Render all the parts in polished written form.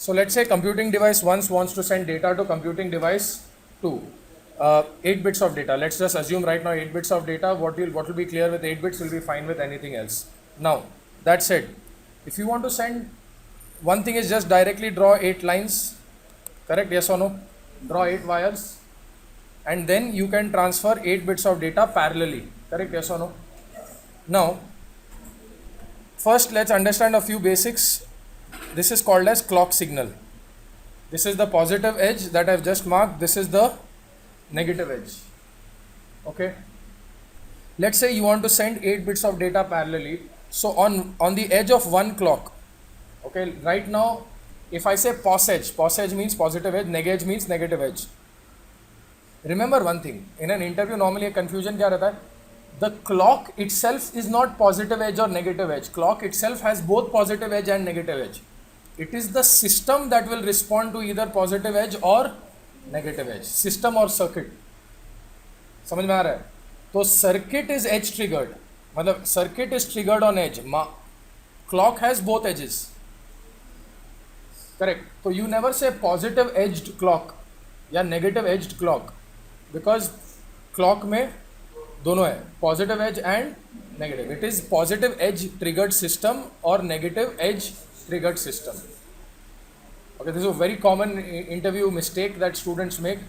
So let's say computing device once wants to send data to computing device 2. 8 bits of data. Let's just assume right now 8 bits of data. What will be clear with 8 bits will be fine with anything else. Now, that said, if you want to send, one thing is just directly draw 8 lines. Correct? Yes or no? Draw 8 wires. And then you can transfer 8 bits of data parallelly. Correct? Yes or no? Now, first let's understand a few basics. This is called as clock signal. This is the positive edge that I've just marked. This is the negative edge. Okay. Let's say you want to send 8 bits of data parallelly. So on the edge of one clock, okay, right now, if I say pos edge means positive edge, neg edge means negative edge. Remember one thing, in an interview normally a confusion क्या रहता है? The clock itself is not positive edge or negative edge. Clock itself has both positive edge and negative edge. It is the system that will respond to either positive edge or negative edge. System or circuit. समझ में आ रहा है? तो circuit is edge triggered. मतलब circuit is triggered on edge. Clock has both edges. Correct. So you never say positive edged clock या negative edged clock because clock में दोनों है, positive edge and negative. It is positive edge triggered system or negative edge triggered system. Okay, this is a very common interview mistake that students make.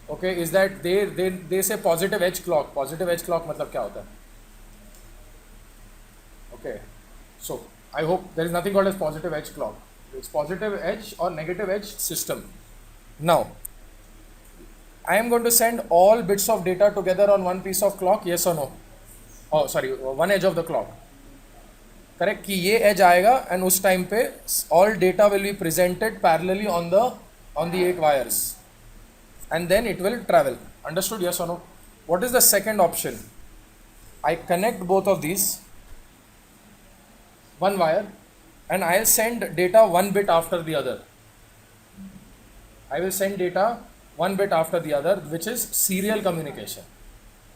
Okay, is that they say positive edge clock. Positive edge clock मतलब क्या होता है? Okay, so I hope there is nothing called as positive edge clock. It's positive edge or negative edge system. Now, I am going to send all bits of data together on one piece of clock. Yes or no? Oh, sorry, one edge of the clock. Correct? कि ये edge आएगा and उस time पे all data will be presented parallelly on the 8 wires, and then it will travel. Understood? Yes or no? What is the second option? I connect both of these, one wire, and I'll send data one bit after the other. I will send data one bit after the other, which is serial communication.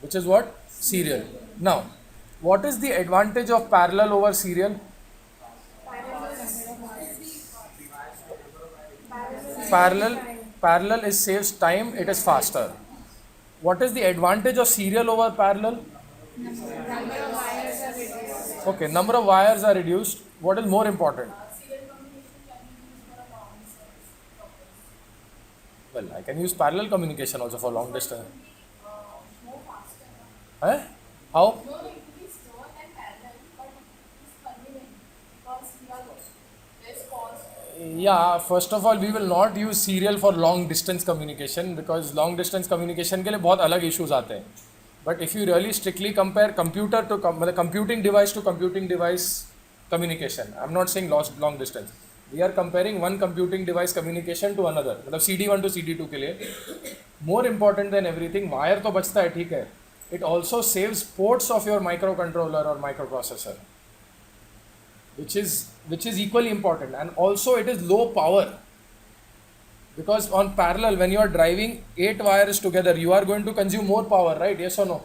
Which is what? Serial. Now, what is the advantage of parallel over serial? Parallel is saves time, it is faster. What is the advantage of serial over parallel? Okay, number of wires are reduced. What is more important? Well, I can use parallel communication also for long distance. Huh? How? Yeah, first of all, we will not use serial for long distance communication because long distance communication के लिए बहुत अलग issues आते हैं. But if you really strictly compare computer to computing device to computing device communication, I'm not saying long distance. We are comparing one computing device communication to another. मतलब CD1 to CD2 के लिए. More important than everything, wire तो बचता है, ठीक है. It also saves ports of your microcontroller or microprocessor, which is equally important, and also it is low power. Because on parallel, when you are driving 8 wires together, you are going to consume more power, right? Yes or no?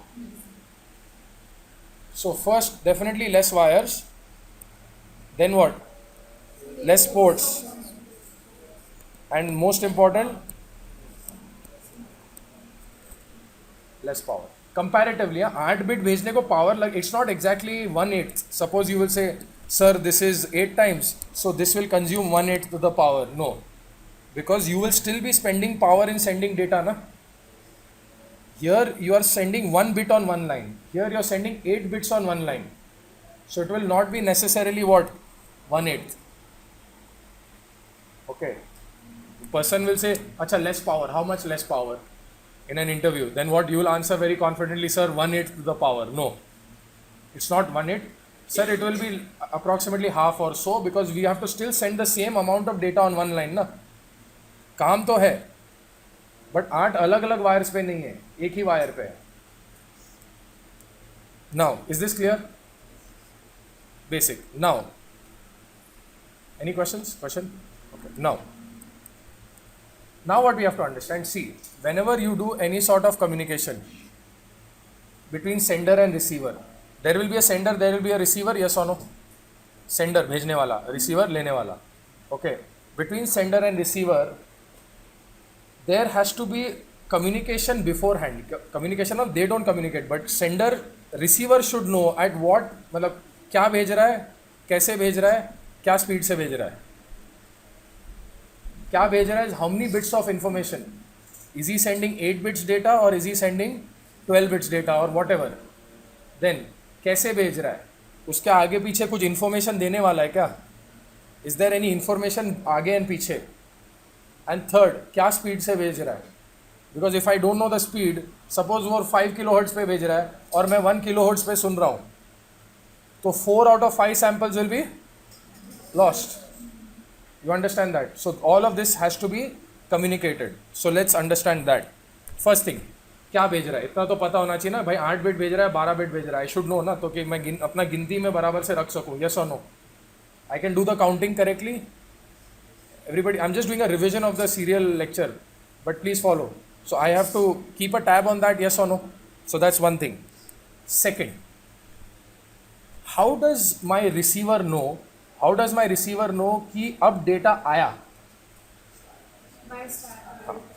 So first, definitely less wires. Then what? Less ports. And most important, less power. Comparatively, 8 bit भेजने को power, like it's not exactly 1/8. Suppose you will say, sir, this is 8 times, so this will consume 1/8 to the power. No. Because you will still be spending power in sending data, na? Here you are sending 1 bit on one line. Here you are sending 8 bits on one line. So it will not be necessarily what? 1/8. Okay. The person will say, acha, less power. How much less power? In an interview. Then what? You will answer very confidently, sir, 1/8 to the power. No. It's not 1/8. Sir, it will be approximately half or so because we have to still send the same amount of data on one line, na? काम तो है, but 8 अलग अलग wires पे नहीं है, एक ही wire पे है. Now, is this clear? Basic. Now, any questions? Question? Okay. Now what we have to understand, see, whenever you do any sort of communication between sender and receiver, there will be a sender, there will be a receiver, yes or no? Sender भेजने वाला, receiver लेने वाला. Okay. between sender and receiver there has to be communication beforehand. Communication of they don't communicate, but sender receiver should know at what मतलब क्या भेज रहा है, कैसे भेज रहा है, क्या स्पीड से भेज रहा है, क्या भेज रहा है, how many bits of information, is he sending 8 bits data or is he sending 12 bits data or whatever, then कैसे भेज रहा है, उसके आगे पीछे कुछ इन्फॉर्मेशन देने वाला है क्या, इज देयर एनी इन्फॉर्मेशन आगे एंड पीछे, एंड थर्ड क्या स्पीड से भेज रहा है, because if I don't know the speed, suppose वो 5 किलोहर्ट्ज पे भेज रहा है और मैं 1 किलोहर्ट्ज पे सुन रहा हूँ, तो 4 out of 5 samples will be lost. You understand that? So all of this has to be communicated. So let's understand that. First thing, क्या भेज रहा है, इतना तो पता होना चाहिए ना भाई, 8 बिट भेज रहा है, 12 बिट भेज रहा है, आई शुड नो ना, तो कि मैं अपना गिनती में बराबर से रख सकूँ, yes or no, I can do the counting correctly. Everybody, I'm just doing a revision of the serial lecture, but please follow. So I have to keep a tab on that, yes or no. So that's one thing. Second, how does my receiver know कि अब data आया?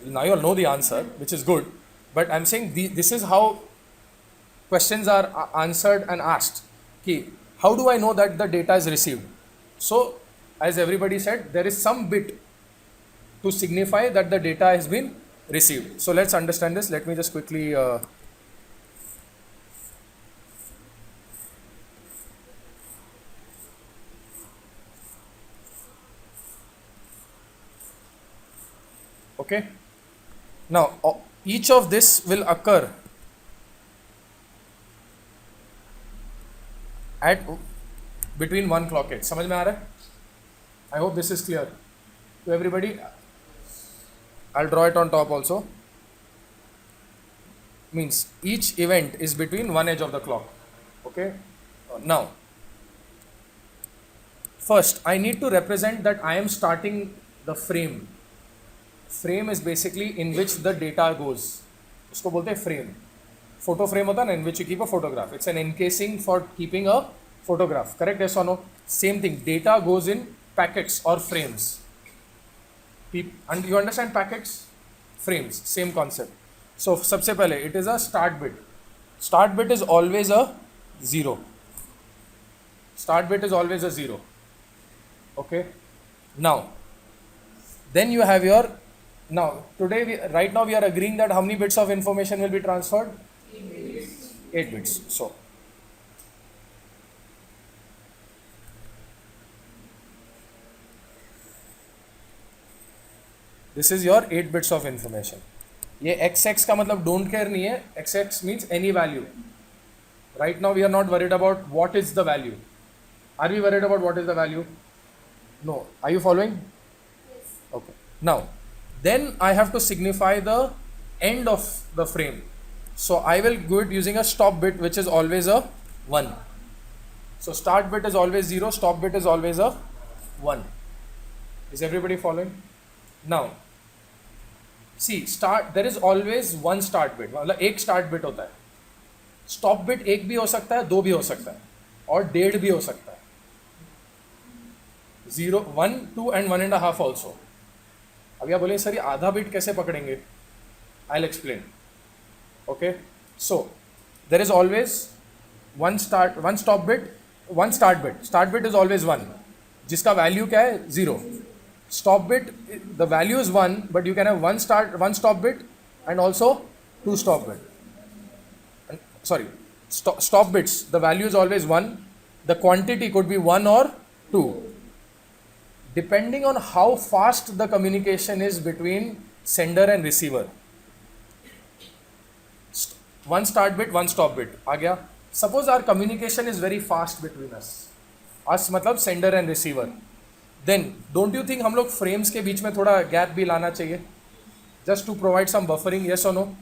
Now you all know the answer, which is good, but I'm saying this is how questions are answered and asked. कि how do I know that the data is received? So as everybody said, there is some bit to signify that the data has been received. So let's understand this. Let me just quickly okay, now each of this will occur at between 1 clock edge. समझ में आ रहा है? I hope this is clear to everybody. I'll draw it on top also. Means each event is between one edge of the clock. Okay. Now, first I need to represent that I am starting the frame. Frame is basically in which the data goes. उसको बोलते हैं frame. Photo frame होता है ना, in which you keep a photograph. It's an encasing for keeping a photograph. Correct? Yes or no? Same thing. Data goes in packets or frames. And you understand packets? Frames. Same concept. So सबसे पहले it is a start bit. Start bit is always a 0. Start bit is always a 0. Okay. Now, then you have your, now today right now we are agreeing that how many bits of information will be transferred? 8 bits. So this is your 8 bits of information. ये xx का मतलब don't care नहीं है, xx means any value. Right now we are not worried about what is the value. Are we worried about what is the value? No. Are you following? Yes. Okay. Now, then I have to signify the end of the frame. So I will do it using a stop bit, which is always a 1. So start bit is always 0, stop bit is always a 1. Is everybody following? Now, see, there is always one start bit. मतलब एक start bit होता है. Stop bit एक भी हो सकता है, 2 भी हो सकता है, और 1.5 भी हो सकता है. 0, 1, 2 and 1.5 also. अभी आप बोले सर ये आधा बिट कैसे पकड़ेंगे? I'll explain. Okay. So there is always one start bit. Start bit is always 1. जिसका value क्या है? 0. Stop bit, the value is 1, but you can have one stop bit and also 2 stop bit. Sorry, stop bits, the value is always 1. The quantity could be 1 or 2, depending on how fast the communication is between sender and receiver. One start bit, one stop bit. आ गया. Suppose our communication is very fast between us. Us मतलब sender and receiver. Then don't you think हम लोग frames के बीच में थोड़ा gap भी लाना चाहिए? Just to provide some buffering, yes or no?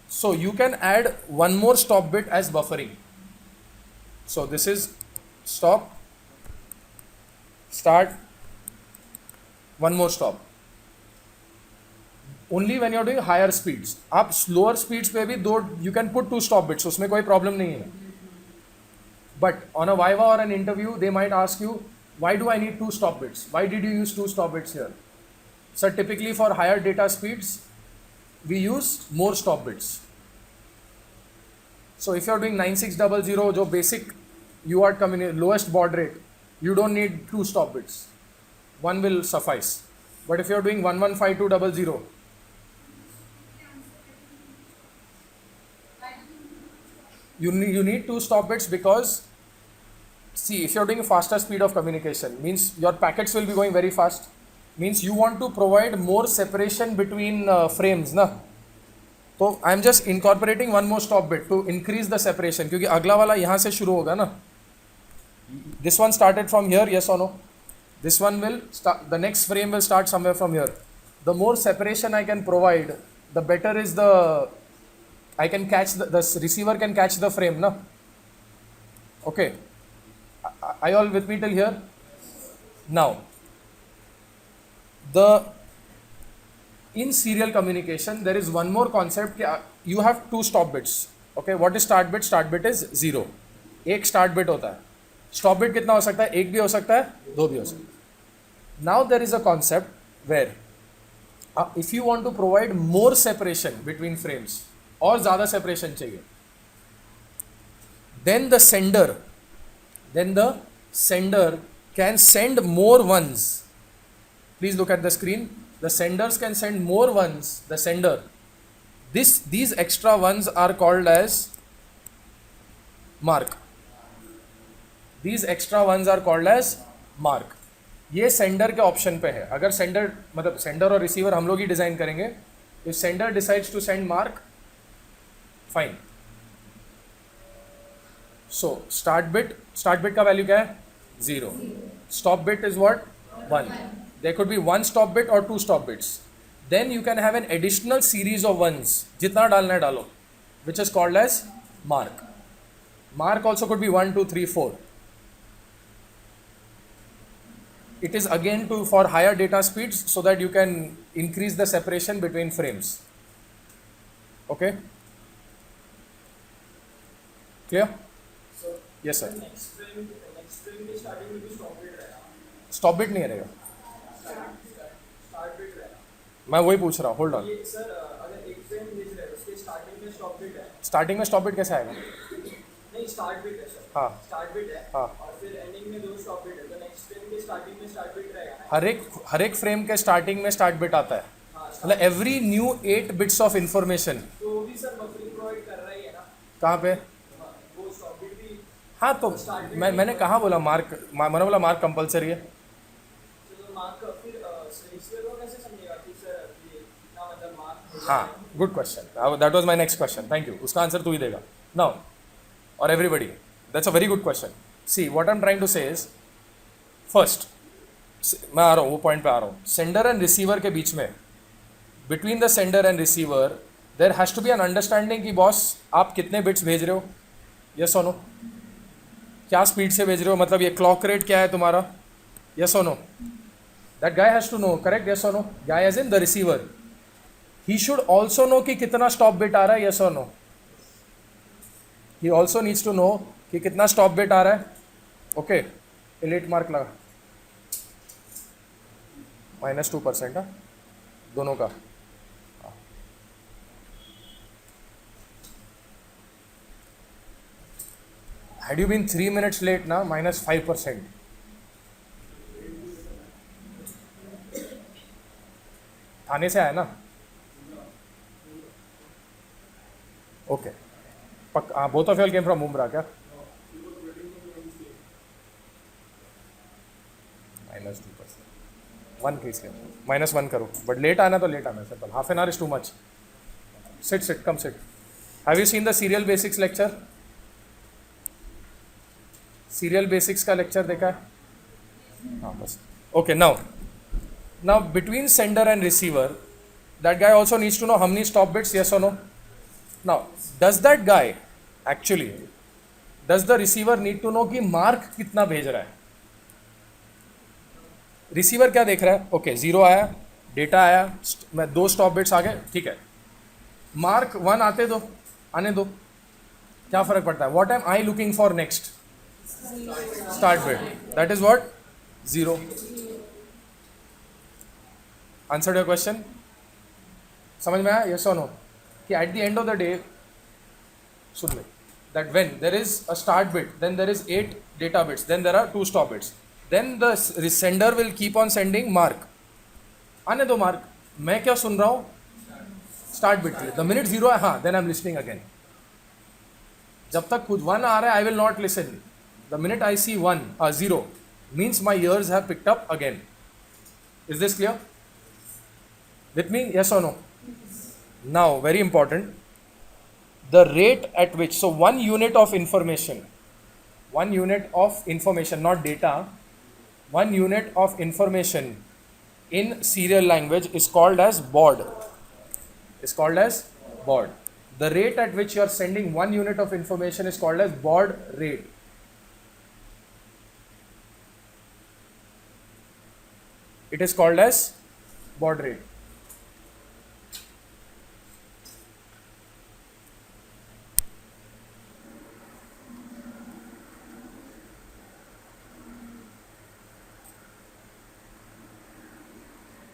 So you can add one more stop bit as buffering. So this is stop, start, one more stop. Only when you are doing higher speeds. आप slower speeds पे भी you can put 2 stop bits, उसमें कोई problem नहीं है. But on a Viva or an interview, they might ask you, Why do I need 2 stop bits? Why did you use 2 stop bits here? So typically for higher data speeds, we use more stop bits. So if you're doing 9600, जो basic UART lowest baud rate, you don't need 2 stop bits. One will suffice. But if you're doing 115200, you need 2 stop bits because, see, if you're doing a faster speed of communication, means your packets will be going very fast. Means you want to provide more separation between frames, na? So I am just incorporating one more stop bit to increase the separation, क्योंकि अगला वाला यहाँ से शुरू होगा ना. This one started from here, yes or no? This one will start, the next frame will start somewhere from here. The more separation I can provide, the better is the, I can catch the receiver can catch the frame, na? Okay. Are you all with me till here? Now, in serial communication, there is one more concept. You have 2 stop bits. Okay, what is start bit? Start bit is 0. एक start bit होता है. Stop bit कितना हो सकता है? एक भी हो सकता है, 2 भी हो सकता है. Now there is a concept where if you want to provide more separation between frames, और ज़्यादा separation चाहिए, then the sender can send more ones. Please look at the screen. The senders can send more ones. The sender. These extra ones are called as mark. These extra ones are called as mark. ये sender के option पे है. अगर sender मतलब sender और receiver हम लोग ही design करेंगे. If sender decides to send mark, fine. So start bit का वैल्यू क्या है? 0. Stop bit is what? 1. There could be 1 stop bit or 2 stop bits. Then you can have an additional series of ones. जितना डालना है डालो, which is called as mark. Mark also could be 1, 2, 3, 4. It is again for higher data speeds so that you can increase the separation between frames. Okay? Clear? So yes sir. Next frame के starting में भी stop bit रहेगा. Stop bit नहीं रहेगा. Start bit रहेगा. मैं वही पूछ रहा हूँ. Hold on. ये सर अगर एक फ्रेम भेज रहे हो उसके स्टार्टिंग में stop bit है. स्टार्टिंग में स्टॉप बिट कैसे आएगा? नहीं start bit है सर. हाँ. Start bit है. हाँ. और फिर ending में 2 stop bit है. तो next frame के starting में start bit रहेगा. हर एक फ्रेम के स्टार्टिंग में स्टार्ट बिट आता है. मतलब every new 8 bits of information. तो वो भी सर बफरिंग प्रोवाइड कर रहा ही है ना. कहाँ पे? वो stop bit भी. हाँ तो मैंने कहाँ बोला मार्क? मैंने बोला मार्क कंपलसरी है. तो मार्क फिर रिसीवर को कैसे समझेगा कि सर ये ना मतलब मार्क. हाँ, good question. That was my next question. Thank you. उसका आंसर तू ही देगा. नाउ और everybody, that's a very good question. See what I am trying to say is, first मैं आ रहा हूँ, वो पॉइंट पे आ रहा हूँ. सेंडर एंड रिसीवर के बीच में, between the sender and receiver, there has to be an understanding कि बॉस आप कितने बिट्स भेज रहे हो. यस और नो? क्या स्पीड से भेज रहे हो? मतलब ये क्लॉक रेट क्या है तुम्हारा? यस और no? That guy has to know. Correct? Yes और no? Guy as in the receiver. He should also know कि कितना स्टॉप बिट आ रहा है. यस और no? He also needs to know कि कितना स्टॉप बिट आ रहा है. ओके, एलिट मार्क लगा. -2% है दोनों का. Had you been 3 minutes late ना, -5%. थाने से आया ना? Okay. Both of you came from Mumbra क्या? -2%. 1 प्लीज -1 करो. बट लेट आना तो लेट आना. Simple. Half an hour is too much. Sit come sit. Have you seen the serial basics lecture? Serial basics का लेक्चर देखा है? हाँ बस. Okay. Now between sender and receiver, that guy also needs to know how many stop bits. Yes और no? Now does that guy actually, does the receiver need to know कि mark कितना भेज रहा है? रिसीवर क्या देख रहा है? ओके, 0 आया, डेटा आया, मैं 2 स्टॉप बिट्स आ गए, ठीक है. मार्क 1 आने दो. क्या फर्क पड़ता है? What am I looking for next? Start bit. That is what 0. Answered your question? समझ में आया? Yes or no? कि at the end of the day, सुन ले, that when there is a start bit, then there is 8 data bits, then there are 2 stop bits, then the sender will keep on sending mark. आने दो mark. मैं क्या सुन रहा हूँ? Start bit के लिए. The minute 0 है, हाँ, then I'm listening again. जब तक कुछ 1 आ रहा है, I will not listen. The minute I see 0 means my ears have picked up again. Is this clear? With me? Yes or no? Now, very important. The rate at which, so 1 unit of information, not data, 1 unit of information in serial language is called as baud. The rate at which you are sending 1 unit of information is called as baud rate. It is called as baud rate.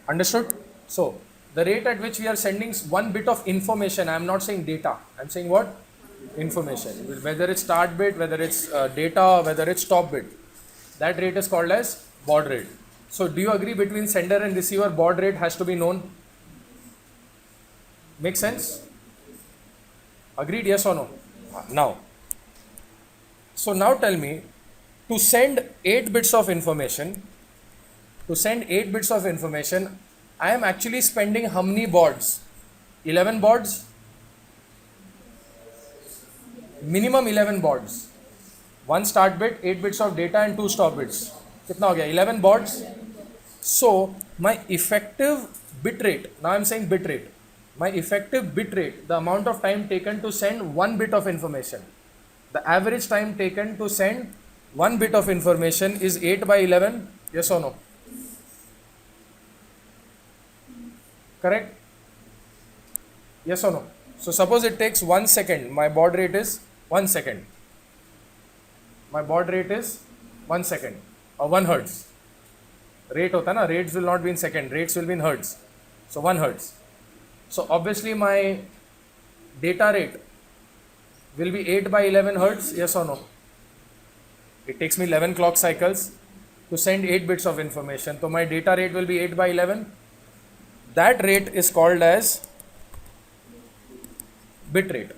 Understood? So, the rate at which we are sending 1 bit of information, I am not saying data, I am saying what? Information. Whether it's start bit, whether it's data, whether it's stop bit. That rate is called as baud rate. So, do you agree between sender and receiver, baud rate has to be known? Make sense? Agreed, yes or no? Now, so now tell me, to send 8 bits of information, I am actually spending how many bauds? 11 bauds? Minimum 11 bauds. 1 start bit, 8 bits of data and 2 stop bits. कितना हो गया? 11 bauds. So, my effective bit rate, now I am saying bit rate. My effective bit rate, the amount of time taken to send 1 bit of information. The average time taken to send 1 bit of information is 8 by 11. Yes or no? Correct? Yes or no? So suppose it takes 1 second. My baud rate is 1 second. My baud rate is 1 second or 1 hertz. Rate hota na, rates will not be in second, rates will be in hertz. So 1 hertz. So obviously my data rate will be 8 by 11 hertz. Yes or no? It takes me 11 clock cycles to send 8 bits of information. So my data rate will be 8 by 11. That rate is called as bit rate.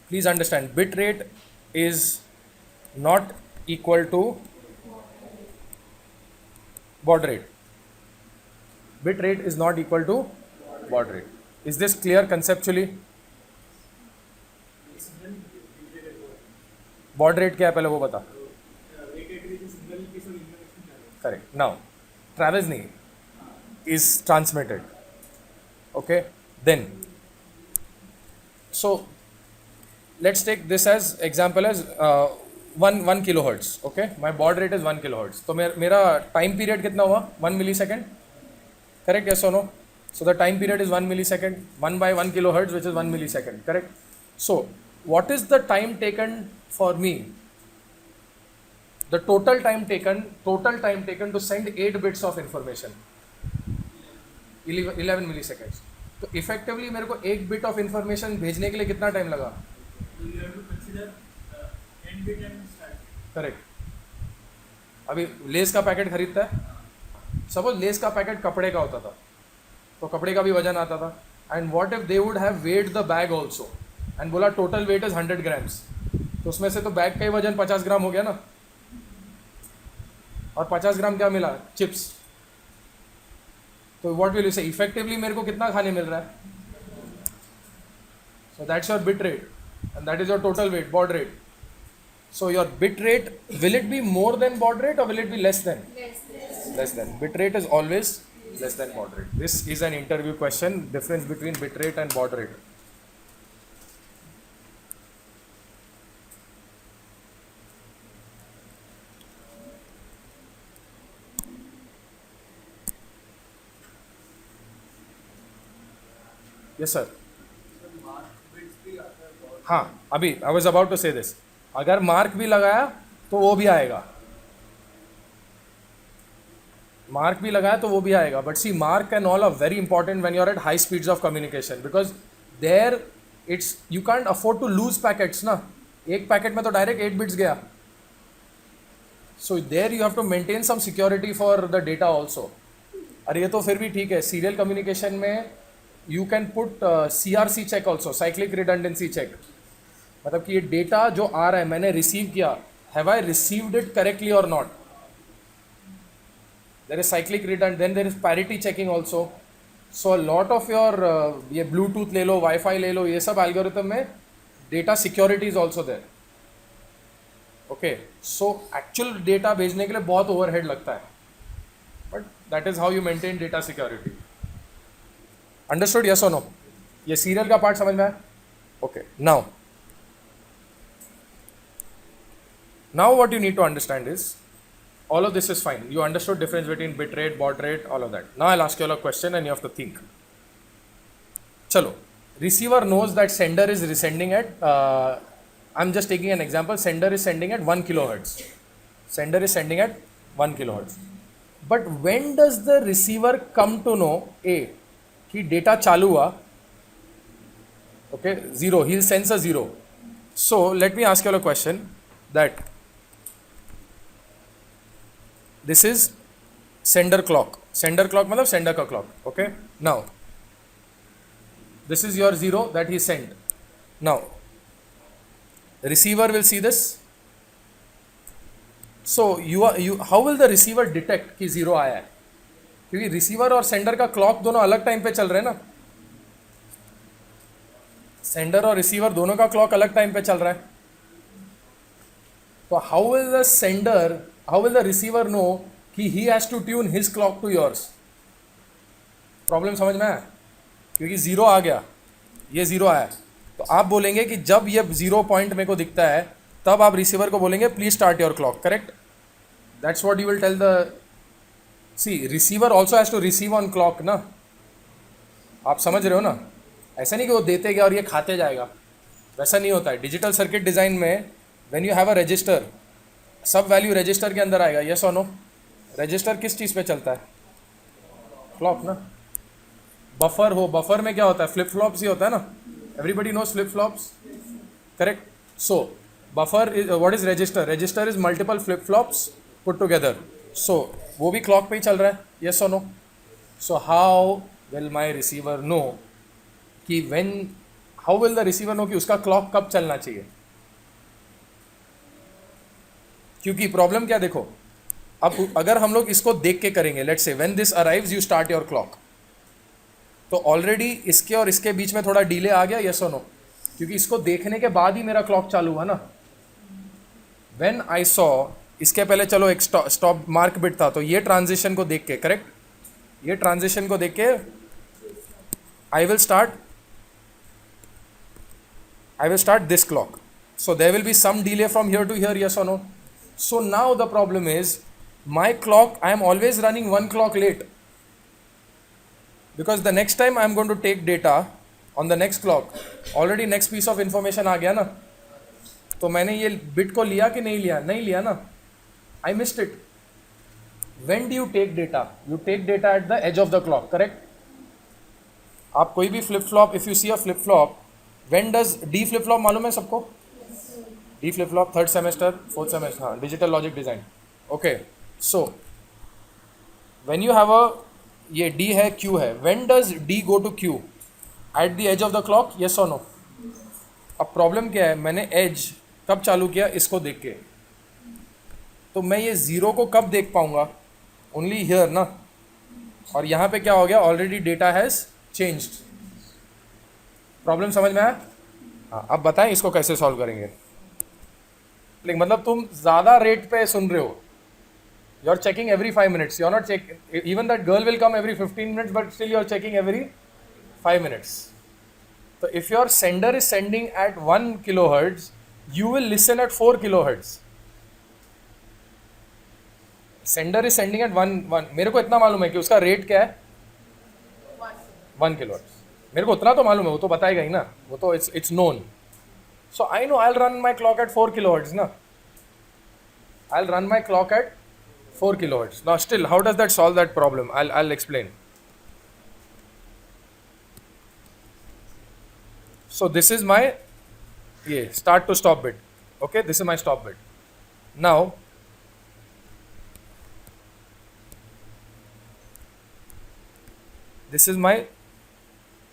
Please understand, bit rate is not equal to baud rate. Bit rate is not equal to baud rate. Is this clear conceptually? Baud rate क्या है पहले वो बता. Correct. Now, Travis नहीं is transmitted. Okay. Then, so let's take this as example as 1 kilohertz. Okay. My baud rate is 1 kilohertz. So मेरा time period कितना हुआ? 1 millisecond. Correct? Yes or no? So the time period is 1 millisecond. 1 by 1 kilohertz, which is 1 millisecond. Correct? So what is the time taken for me? The total time taken to send 8 bits of information. 11 milliseconds. तो effectively मेरे को 1 bit of information भेजने के लिए कितना time लगा? Correct. अभी less का पैकेट खरीदता है, सपोज लेस का पैकेट कपड़े का होता था, तो कपड़े का भी वजन आता था. And what if they would have weight the bag also and बोला टोटल वेट इज 100 ग्राम्स, तो उसमें से तो बैग का ही वजन 50 ग्राम हो गया ना. और 50 ग्राम क्या मिला? चिप्स. तो व्हाट विल यू से, इफेक्टिवली मेरे को कितना खाने मिल रहा है? So that's your bit rate and that is your total weight, baud rate. So your bit rate, will it be more than baud rate or will it be less than? Less than. Bit rate is always less than baud rate. This is an interview question, difference between bit rate and baud rate. Yes sir. हाँ, अभी I was about to say this. अगर mark भी लगाया तो वो भी आएगा. Mark भी लगाया तो वो भी आएगा, but see mark and all are very important when you are at high speeds of communication, because there it's you can't afford to lose packets ना, एक पैकेट में तो डायरेक्ट 8 बिट्स गया, so there you have to maintain some security for the data also. अरे ये तो फिर भी ठीक है, सीरियल कम्युनिकेशन में you can put CRC check also, cyclic redundancy check, मतलब कि ये डेटा जो आ रहा है मैंने रिसीव किया, have I received it correctly और not, there is cyclic redundancy, then there is parity checking also. So a lot of your ये ब्लूटूथ ले लो, वाईफाई ले लो, ये सब एल्गोरिथम में data security is also there. Okay, so actual data भेजने के लिए बहुत ओवरहेड लगता है, but that is how you maintain data security. Understood, yes और नो? ये सीरियल का पार्ट समझ में आया? Okay, now what you need to understand is all of this is fine, you understood difference between bit rate, baud rate, all of that. Now I'll ask you all a question and you have to think. Chalo, receiver knows that sender is sending at I'm just taking an example, sender is sending at 1 kilohertz, sender is sending at 1 kilohertz, but when does the receiver come to know a कि data चालू हुआ? Okay, 0, he'll sense a 0. So let me ask you all a question, that this is sender clock मतलब sender का clock, okay? Now this is your 0 that he sent. Now receiver will see this, so you how will the receiver detect कि 0 आया है? क्योंकि receiver और sender का clock दोनों अलग टाइम पे चल रहे हैं ना, सेंडर और रिसीवर दोनों का क्लॉक अलग टाइम पे चल रहा है, तो how will the receiver know कि he has to tune his clock to yours? Problem समझ में आया? क्योंकि 0 आ गया, ये 0 आया, तो आप बोलेंगे कि जब ये 0 पॉइंट मेरे को दिखता है तब आप रिसीवर को बोलेंगे please start your clock, correct? That's what you will tell the see receiver also has to receive on clock ना, आप समझ रहे हो ना? ऐसा नहीं कि वो देते गया और ये खाते जाएगा, वैसा नहीं होता है। डिजिटल सर्किट डिज़ाइन में when you have a resistor, सब वैल्यू रजिस्टर के अंदर आएगा, यस और नो? रजिस्टर किस चीज़ पे चलता है? क्लॉक ना। बफर हो, बफर में क्या होता है? फ्लिप फ्लॉप्स ही होता है ना, everybody knows flip flops, correct? So buffer is what is register? Register is multiple flip flops put together, so वो भी क्लॉक पे ही चल रहा है, यस और no? So how will my receiver know कि how will the receiver know कि उसका क्लॉक कब चलना चाहिए? क्योंकि प्रॉब्लम क्या, देखो अब अगर हम लोग इसको देख के करेंगे, let's say when this arrives you start your clock, तो ऑलरेडी इसके और इसके बीच में थोड़ा डिले आ गया, यस और नो? क्योंकि इसको देखने के बाद ही मेरा क्लॉक चालू हुआ ना। व्हेन आई सॉ, इसके पहले चलो एक स्टॉप मार्क बिट था, तो ये ट्रांजिशन को देख के, करेक्ट, ये ट्रांजिशन को देख के I will start this clock, so there will be some delay from here to here, yes or no? So now the problem is my clock, I am always running 1 clock late, because the next time I am going to take data on the next clock, already next piece of information आ गया ना, तो मैंने ये bit को लिया कि नहीं लिया? नहीं लिया ना, I missed it. When do you take data? You take data at the edge of the clock, correct? आप कोई भी flip flop, if you see a flip flop, when does D flip flop मालूम है सबको? D flip flop, 3rd semester, 4th semester, हाँ, digital logic design. Okay, so when you have a ये D है, Q है, when does D go to Q? At the edge of the clock, yes or no? अब problem क्या है, मैंने edge कब चालू किया? इसको देख के, तो मैं ये 0 को कब देख पाऊंगा? ओनली हियर ना, और यहाँ पे क्या हो गया? Already data has changed. Problem समझ में आया? हाँ, अब बताएं इसको कैसे सॉल्व करेंगे। लेकिन मतलब तुम ज़्यादा रेट पे सुन रहे हो, you are checking every 5 minutes, you are not check, even that girl will come every 15 minutes, but still you are checking every 5 minutes. तो if your sender is sending at 1 kilohertz, you will listen at 4 kilohertz. Sender is sending at 1, मेरे को इतना मालूम है कि उसका rate क्या है? 1 kilohertz. मेरे को उतना तो मालूम है, वो तो बताएगा ही ना, वो तो it's known. So I know I will run my clock at 4 kilohertz ना, I will run my clock at 4 kilohertz. Now still, how does that solve that problem? I'll explain. So this is my start to stop bit. Okay, this is my stop bit. Now this is my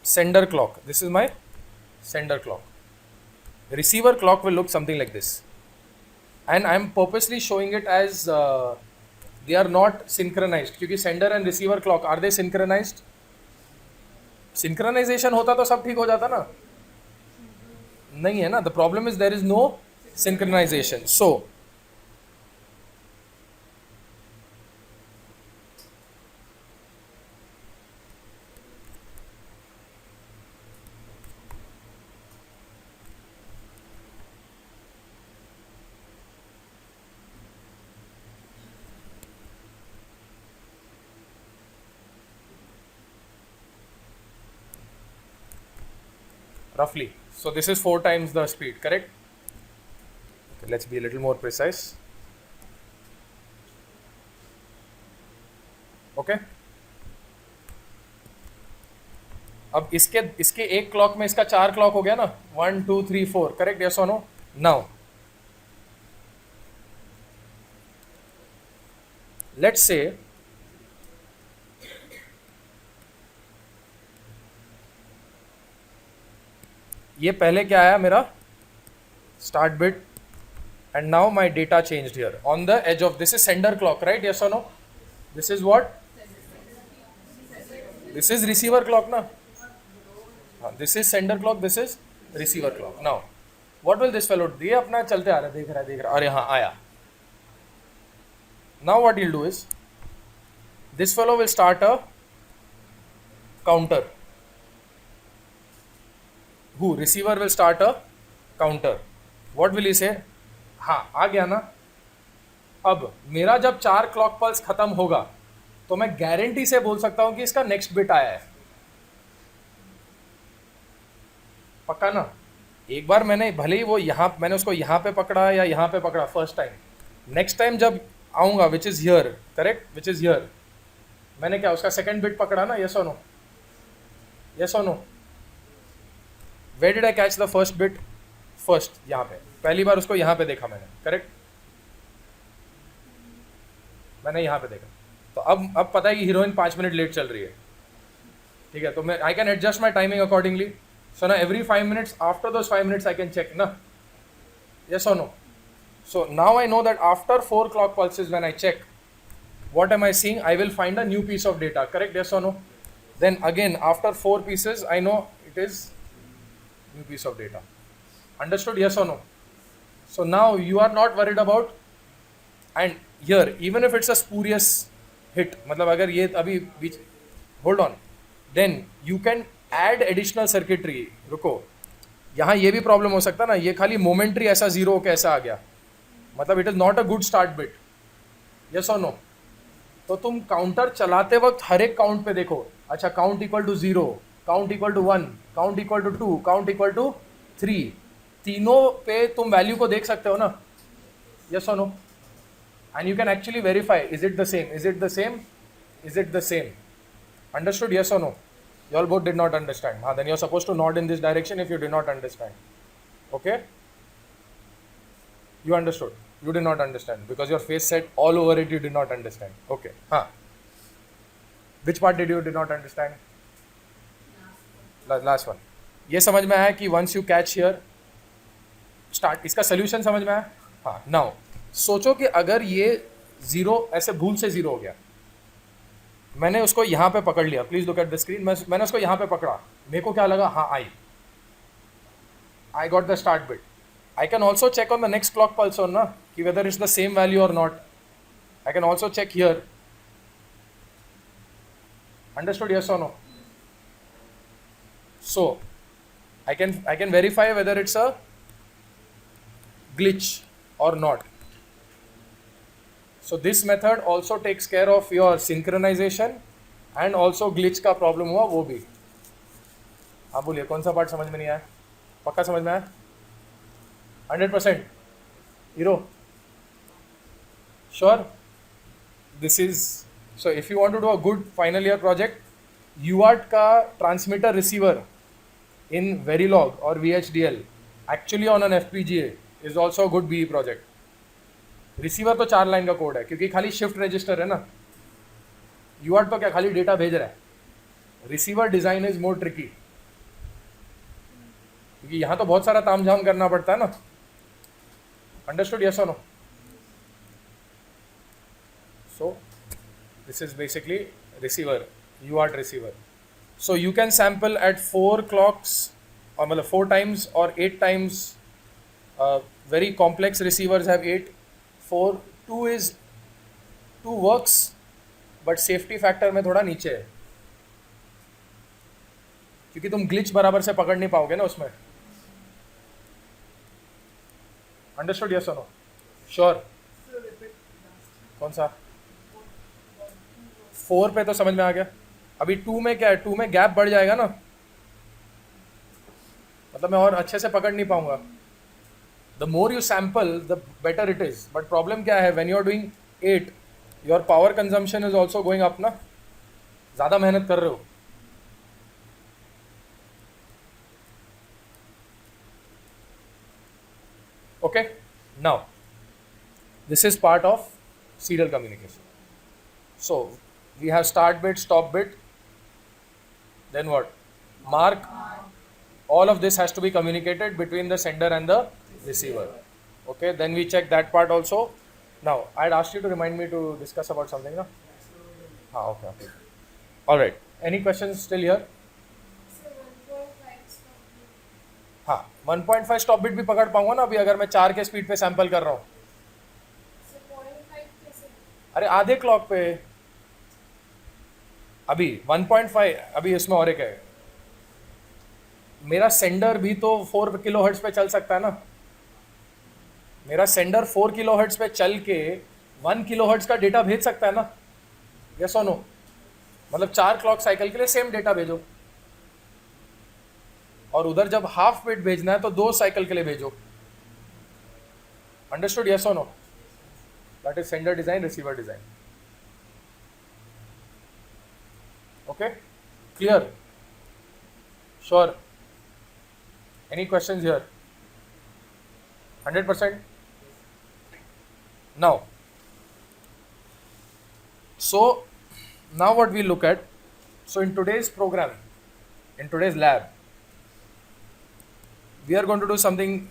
sender clock. This is my sender clock. Receiver clock will look something like this. And I'm purposely showing it as they are not synchronized. क्योंकि sender and receiver clock, are they synchronized? Synchronization होता तो सब ठीक हो जाता ना? नहीं है ना. The problem is there is no synchronization. So roughly. So this is 4 times the speed, correct? Okay, let's be a little more precise. Okay. अब इसके एक क्लॉक में इसका 4 क्लॉक हो गया ना. 1 2 3 4, करेक्ट? यस और नो? नाउ लेट्स से ये पहले क्या आया मेरा start bit and now my data changed here on the edge of this is sender clock, right? Yes or no? This is what? This is receiver clock na. This is sender clock, this is receiver clock. Now what will this fellow do? ये अपना चलते आ रहा है, देख रहा है अरे हाँ आया. Now what he'll do is this fellow will start a counter. Who? Receiver will start a counter. What will he say? हाँ आ गया ना. अब मेरा जब 4 क्लॉक पल्स खत्म होगा तो मैं गारंटी से बोल सकता हूं कि इसका नेक्स्ट बिट आया है. पक्का ना? एक बार मैंने भले ही वो मैंने उसको यहां पे पकड़ा या यहां पे पकड़ा फर्स्ट टाइम, नेक्स्ट टाइम जब आऊंगा which is here, correct, which is here, मैंने क्या उसका सेकंड बिट पकड़ा ना? यस और नो? यस और no? Where did I catch the first bit? First यहाँ पे पहली बार उसको यहाँ पे देखा मैंने, करेक्ट? मैंने यहाँ पे देखा. तो अब पता है कि हीरोइन 5 मिनट लेट चल रही है, ठीक है? तो मैं I can adjust my timing accordingly. So ना every 5 minutes after those 5 minutes I can check ना. यस और no? So now I know that after 4 clock pulses when I check, what am I seeing? I will find a new piece of data, correct? Yes or no? Then again after 4 pieces I know it is new piece of data. Understood? Yes or no? So now you are not worried about, and here even if it's a spurious hit, मतलब अगर ये अभी बीच, hold on, then you can add additional circuitry. रुको, यहाँ ये भी problem हो सकता ना, ये खाली मोमेंट्री ऐसा जीरो कैसे आ गया, मतलब it is not a good start bit. Yes और नो? तो तुम काउंटर चलाते वक्त हर एक काउंट पे देखो, अच्छा count equal to 0, count equal to 1, count equal to 2, count equal to 3, तीनों पे तुम वैल्यू को देख सकते हो ना? यस और no? And you can actually verify, is it the same, is it the same, is it the same. Understood? Yes और no? You all both did not understand. Then you are supposed to nod in this direction if you did not understand. Okay? You understood? You did not understand because your face said all over it you did not understand. Okay. Which part did you did not understand? Last one. ये समझ में आया कि once you catch here, start. इसका solution समझ में आया? हाँ. Now सोचो कि अगर ये 0 ऐसे भूल से 0 हो गया, मैंने उसको यहाँ पे पकड़ लिया. Please look at the screen. मैंने उसको यहाँ पे पकड़ा, मेरे को क्या लगा? हाँ I got the start bit. I can also check on the next clock pulse on ना, कि whether is the same value और not. I can also check here. Understood? Yes और no? So I can verify whether it's a glitch और not. So this method also takes care of your synchronization and also glitch का problem हुआ वो भी. हाँ बोलिए, कौन सा पार्ट समझ में नहीं आया? पक्का समझ में आया? 100%? Hero? Sure? this is, so if you want to do a good final year project, UART का transmitter receiver in Verilog or VHDL actually on an FPGA is also a good BE project. Receiver तो 4 line का code है क्योंकि खाली shift register है ना, UART तो क्या खाली डेटा भेज रहा है. Receiver design is more tricky क्योंकि यहाँ तो बहुत सारा तामझाम करना पड़ता है ना. अंडरस्टूड, यस और no? So this is basically receiver, UART receiver. So you can sample at 4 clocks or मतलब 4 times or 8 times. Very complex receivers have 8. 2 works but safety factor में थोड़ा नीचे है क्योंकि तुम ग्लिच बराबर से पकड़ नहीं पाओगे ना उसमें. अंडरस्टूड, यस और नो? श्योर. कौन सा? 4 पे तो समझ में आ गया. अभी 2 में क्या है, 2 में गैप बढ़ जाएगा ना, मतलब मैं और अच्छे से पकड़ नहीं पाऊंगा. The more you sample the better it is. But problem क्या है, when you are doing 8 your power consumption is also going up ना, ज़्यादा मेहनत कर रहे हो. Okay, now this is part of serial communication. So we have start bit, stop bit, then what? Mark. All of this has to be communicated between the sender and the receiver. Okay, then we check that part also. Now I'd asked you to remind me to discuss about something, no? Okay. All right, any questions still here? हाँ, 1.5 stop bit भी पकड़ पाऊंगा ना अभी अगर मैं 4 के speed पे सैंपल कर रहा हूँ. अरे आधे क्लॉक पे अभी 1.5. अभी इसमें और एक है, मेरा सेंडर भी तो 4 किलोहर्ट्ज पे चल सकता है ना. मेरा सेंडर 4 किलोहर्ट्ज पे चल के 1 किलोहर्ट्ज का डेटा भेज सकता है ना, यस और नो? मतलब 4 क्लॉक साइकिल के लिए सेम डेटा भेजो, और उधर जब हाफ बिट भेजना है तो 2 साइकिल के लिए भेजो. अंडरस्टूड, यस और no? That is sender design, receiver design. Okay, clear? Sure? Any questions here? 100%? Now so now what we look at, so in today's program, in today's lab, we are going to do something.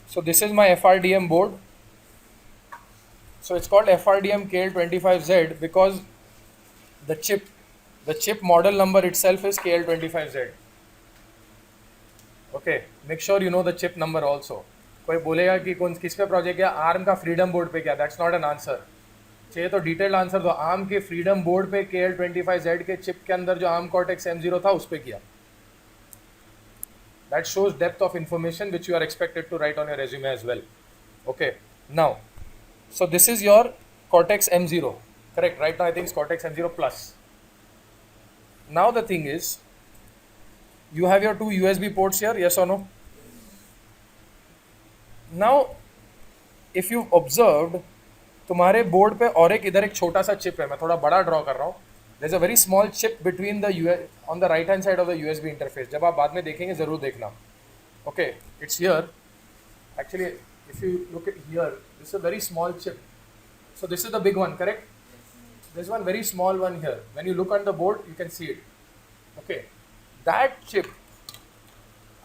So this is my FRDM board. So it's called FRDM KL25Z because the chip model number itself is KL25Z. Okay, make sure you know the chip number also. कोई बोलेगा कि कौन किस पे project किया, arm का freedom board पे क्या, दैट्स नॉट एन आंसर. चाहिए तो डिटेल्ड आंसर दो. आर्म के फ्रीडम बोर्ड पे KL25Z के चिप के अंदर जो आर्म कॉर्टेक्स M0 था उस पे किया. That shows depth of information which you are expected to write on your resume as well. Okay, now so this is your Cortex M0, correct? Right now I think it's Cortex M0 Plus. Now the thing is, you have your 2 USB ports here, yes or no? Now if you've observed, तुम्हारे board पे और एक इधर एक छोटा सा chip है, मैं थोड़ा बड़ा ड्रॉ कर रहा हूँ. There's a very small chip between the on the right hand side of the USB interface. जब आप बाद में देखेंगे ज़रूर देखना. Okay, it's here. Actually, if you look at here, this is a very small chip. So this is the big one, correct? There's one very small one here. When you look on the board, you can see it. Okay, that chip,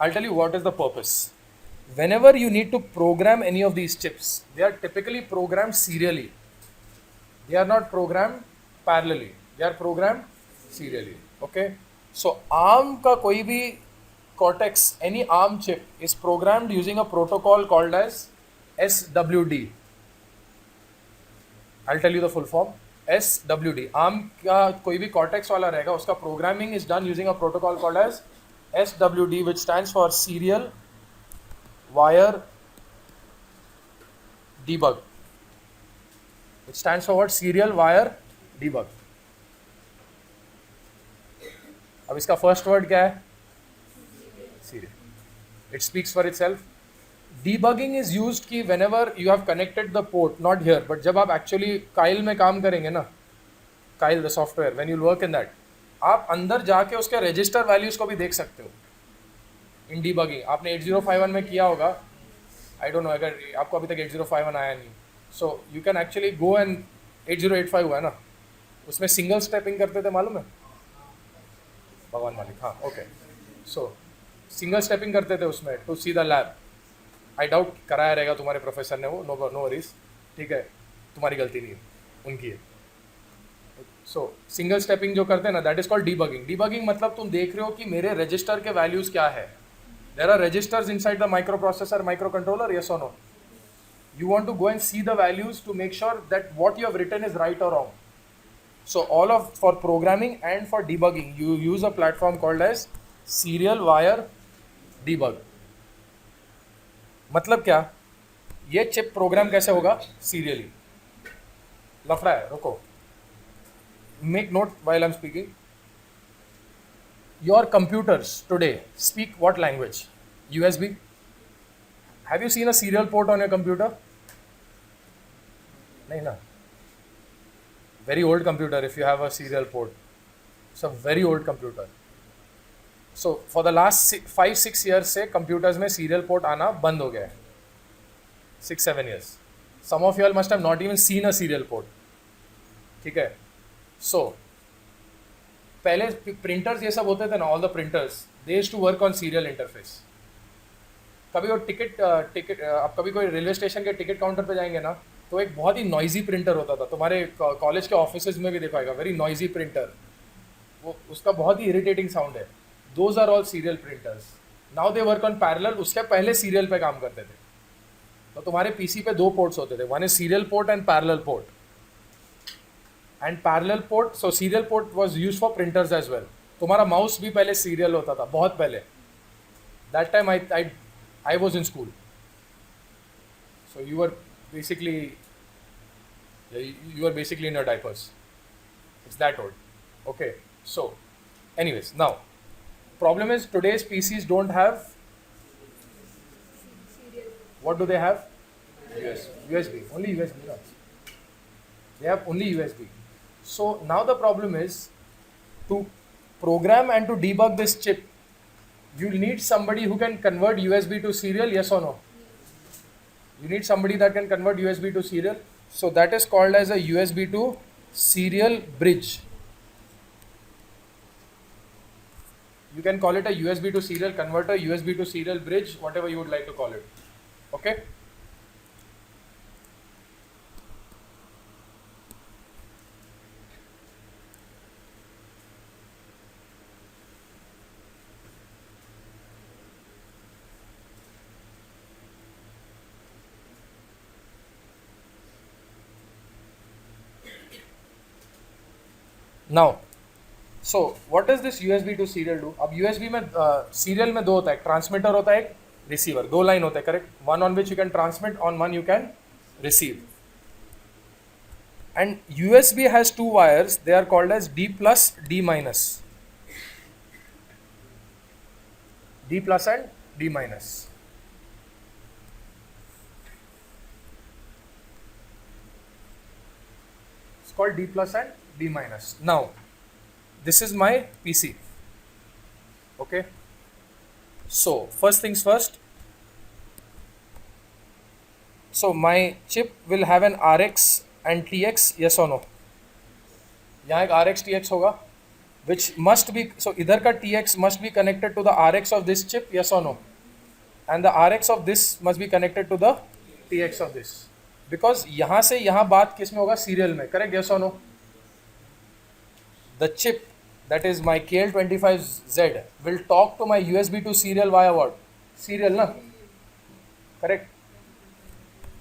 I'll tell you what is the purpose. Whenever you need to program any of these chips, they are typically programmed serially. They are not programmed parallelly. They are programmed serially. Okay, so ARM का कोई भी Cortex, any ARM chip is programmed using a protocol called as SWD. I'll tell you the full form. SWD. ARM का कोई भी Cortex वाला रहेगा, उसका programming is done using a protocol called as SWD, which stands for Serial Wire Debug. It stands for what? Serial Wire Debug. अब इसका first word क्या है? Serial. It speaks for itself. debugging is used कि whenever you have connected the port, not here, but जब आप actually Kyle में काम करेंगे ना, Kyle the software, when you work in that, आप अंदर जाके उसके register values को भी देख सकते हो in debugging. आपने 8051 में किया होगा, I don't know अगर आपको अभी तक 8051 आया नहीं, so you can actually go and 8085 हुआ है ना, उसमें single stepping करते थे मालूम है? भगवान मालिक, हाँ, ओके. सो सिंगल स्टेपिंग करते थे उसमें to see the lab. I doubt कराया रहेगा तुम्हारे प्रोफेसर ने वो, नो वरीज, ठीक है, तुम्हारी गलती नहीं है, उनकी है. सो सिंगल स्टेपिंग जो करते हैं ना, that is called debugging. Debugging मतलब तुम देख रहे हो कि मेरे रजिस्टर के वैल्यूज क्या है. There are registers inside the microprocessor, microcontroller, yes और no. You want to go and see the values to make sure that what you have written is right or wrong. So for programming and for debugging, you use a platform called as serial wire debug. मतलब क्या, ये chip programme कैसे होगा? Serially. लफड़ा है, रुको. Make note while I'm speaking. Your computers today speak what language? USB. Have you seen a serial port on your computer? नहीं ना. Very old computer if you have a serial port. It's a very old computer. So for the last 5-6 years से computers में serial port आना बंद हो गया है. 6-7 years. Some of you all must have not even seen a serial port. ठीक है. So पहले printers ये सब होते थे ना, all the printers, they used to work on serial interface. कभी वो टिकट आप कभी कोई रेलवे स्टेशन के टिकट काउंटर पे जाएंगे ना, तो एक बहुत ही नॉइजी प्रिंटर होता था. तुम्हारे कॉलेज के ऑफिसेज में भी दिखाएगा, वेरी नॉइजी प्रिंटर. वो उसका बहुत ही इरिटेटिंग साउंड है. Those are all serial printers. Now they work on parallel. उसके पहले सीरियल पे काम करते थे. तो तुम्हारे पीसी पे 2 पोर्ट्स होते थे, one is serial port and parallel port. And parallel port, so serial port was used for printers as well. तुम्हारा माउस भी पहले सीरियल होता था, बहुत पहले. That time I was in school. So you were basically in your diapers. It's that old. Okay. So anyways, now problem is today's PCs don't have, what do they have? USB. Only USB. No. They have only USB. So now the problem is to program and to debug this chip, you need somebody who can convert USB to serial, yes or no? You need somebody that can convert USB to serial. So that is called as a USB to serial bridge. You can call it a USB to serial converter, USB to serial bridge, whatever you would like to call it. Okay? Now, so what does this USB to serial do? अब USB में serial में 2 होता है, transmitter होता है, एक receiver. 2 line होते हैं, correct. One on which you can transmit, on one you can receive. And USB has 2 wires. They are called as D plus, D minus. D plus and D minus. It's called D plus and D minus. Now, this is my PC. Okay. So, first things first. So, my chip will have an RX and TX, yes or no? यहाँ एक RX TX होगा, which must be, so इधर का TX must be connected to the RX of this chip, yes or no? And the RX of this must be connected to the TX of this. Because यहाँ से यहाँ बात किस में होगा? Serial में, correct, yes or no? The chip, that is my KL25Z, will talk to my USB to serial via what? Serial, na? Correct.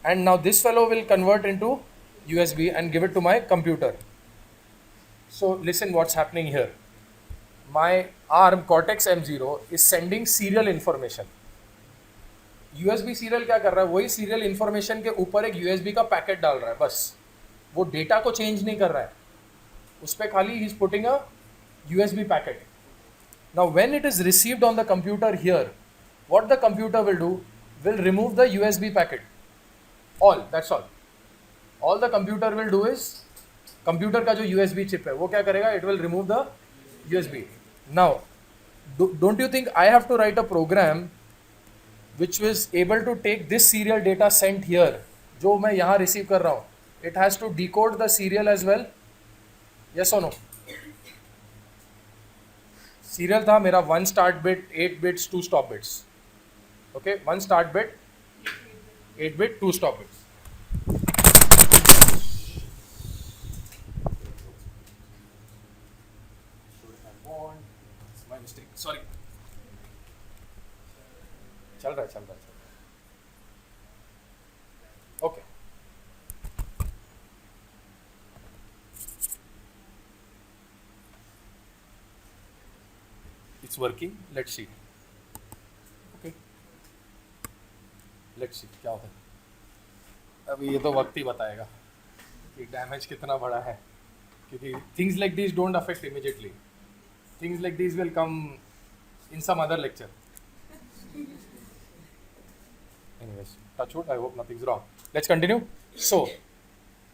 And now this fellow will convert into USB and give it to my computer. So listen what's happening here. My ARM Cortex M0 is sending serial information. USB serial क्या कर रहा है? वही serial information के ऊपर एक USB का packet डाल रहा है, बस. वो डेटा को चेंज नहीं कर रहा है, उस पर खाली he is putting a USB packet. Now when it is received on the computer here, what the computer will do, will remove the USB packet. All, that's all. All the computer will do is, computer का जो USB chip है वो क्या करेगा? It will remove the USB. Now, don't you think I have to write a program which was able to take this serial data sent here, जो मैं यहाँ receive कर रहा हूँ, it has to decode the serial as well? Yes or no? Serial था मेरा 1 start bit, 8 bits, 2 stop bits. Okay, 1 start bit, 8 bit, 2 stop bits. My mistake. Sorry. चल रहा है. Okay. It's working. Let's see. Okay. Let's see क्या होता है. अभी ये तो वक्त ही बताएगा कि डैमेज कितना बड़ा है, क्योंकि things like these don't affect immediately. Things like these will come in some other lecture. Anyways, touch wood, I hope nothing's wrong. Let's continue. So,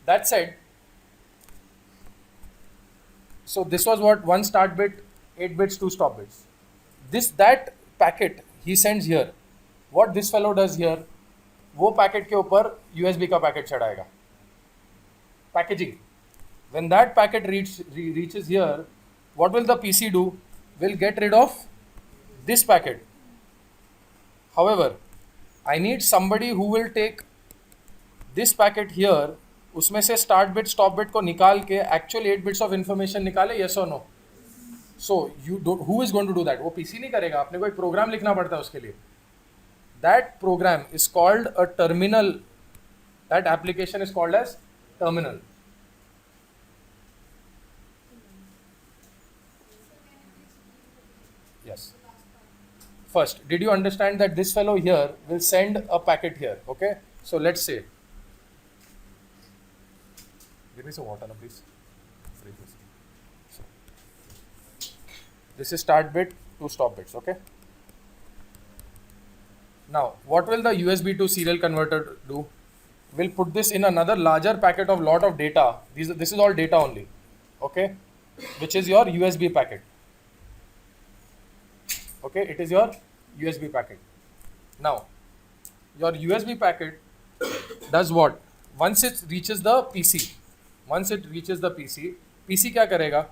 that said, so this was what 1 start bit, 8 bits, 2 stop bits. That packet he sends here. What this fellow does here, वो packet के ऊपर USB का packet चढ़ाएगा. Packaging. When that packet reaches here, what will the PC do? Will get rid of this packet. However, I need somebody who will take this packet here, उसमें से start bit, stop bit को निकाल के actual 8 bits of information निकाले, yes or no? So, who is going to do that? वो PC नहीं करेगा, आपने कोई program लिखना पड़ता है उसके लिए. That program is called a terminal. That application is called as terminal. Yes. First, did you understand that this fellow here will send a packet here? Okay. So let's say, give me some water now, please. So, this is start bit, 2 stop bits. Okay. Now, what will the USB to serial converter do? We'll put this in another larger packet of lot of data. This is all data only. Okay. Which is your USB packet. Okay, it is your USB packet. Now, your USB packet does what? Once it reaches the PC, PC क्या करेगा?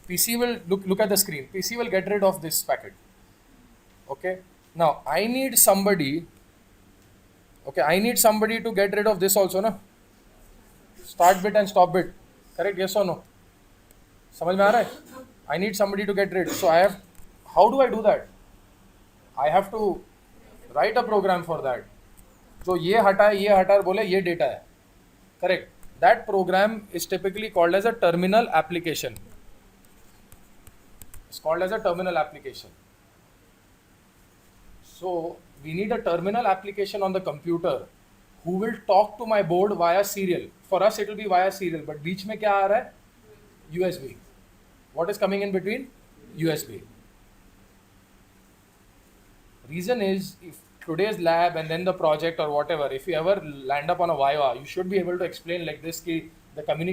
PC will look at the screen. PC will get rid of this packet. Okay. Now, I need somebody to get rid of this also, na? Start bit and stop bit. Correct? Yes or no? समझ में आ रहा है? I need somebody to get rid. So how do I do that? I have to write a program for that. जो ये हटा बोले ये data है. Correct. That program is typically called as a terminal application. It's called as a terminal application. So we need a terminal application on the computer who will talk to my board via serial. For us it will be via serial, but बीच में क्या आ रहा है? USB. What is coming in between? USB. Reason is, if today's lab and then the project or whatever, if you ever land up on a Viva, you should be able to explain like this कि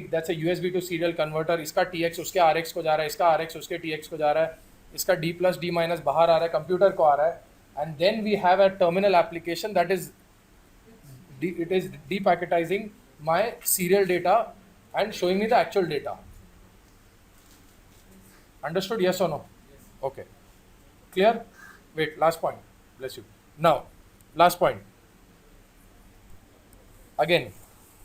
that's a USB to serial converter. इसका TX उसके RX को जा रहा है, इसका RX उसके TX को जा रहा है, इसका D plus D minus बाहर आ रहा है, computer को आ रहा है, and then we have a terminal application that is depacketizing my serial data and showing me the actual data. Understood? Yes or no? Yes. Okay. Clear? Wait, last point. Bless you. Now, last point. Again,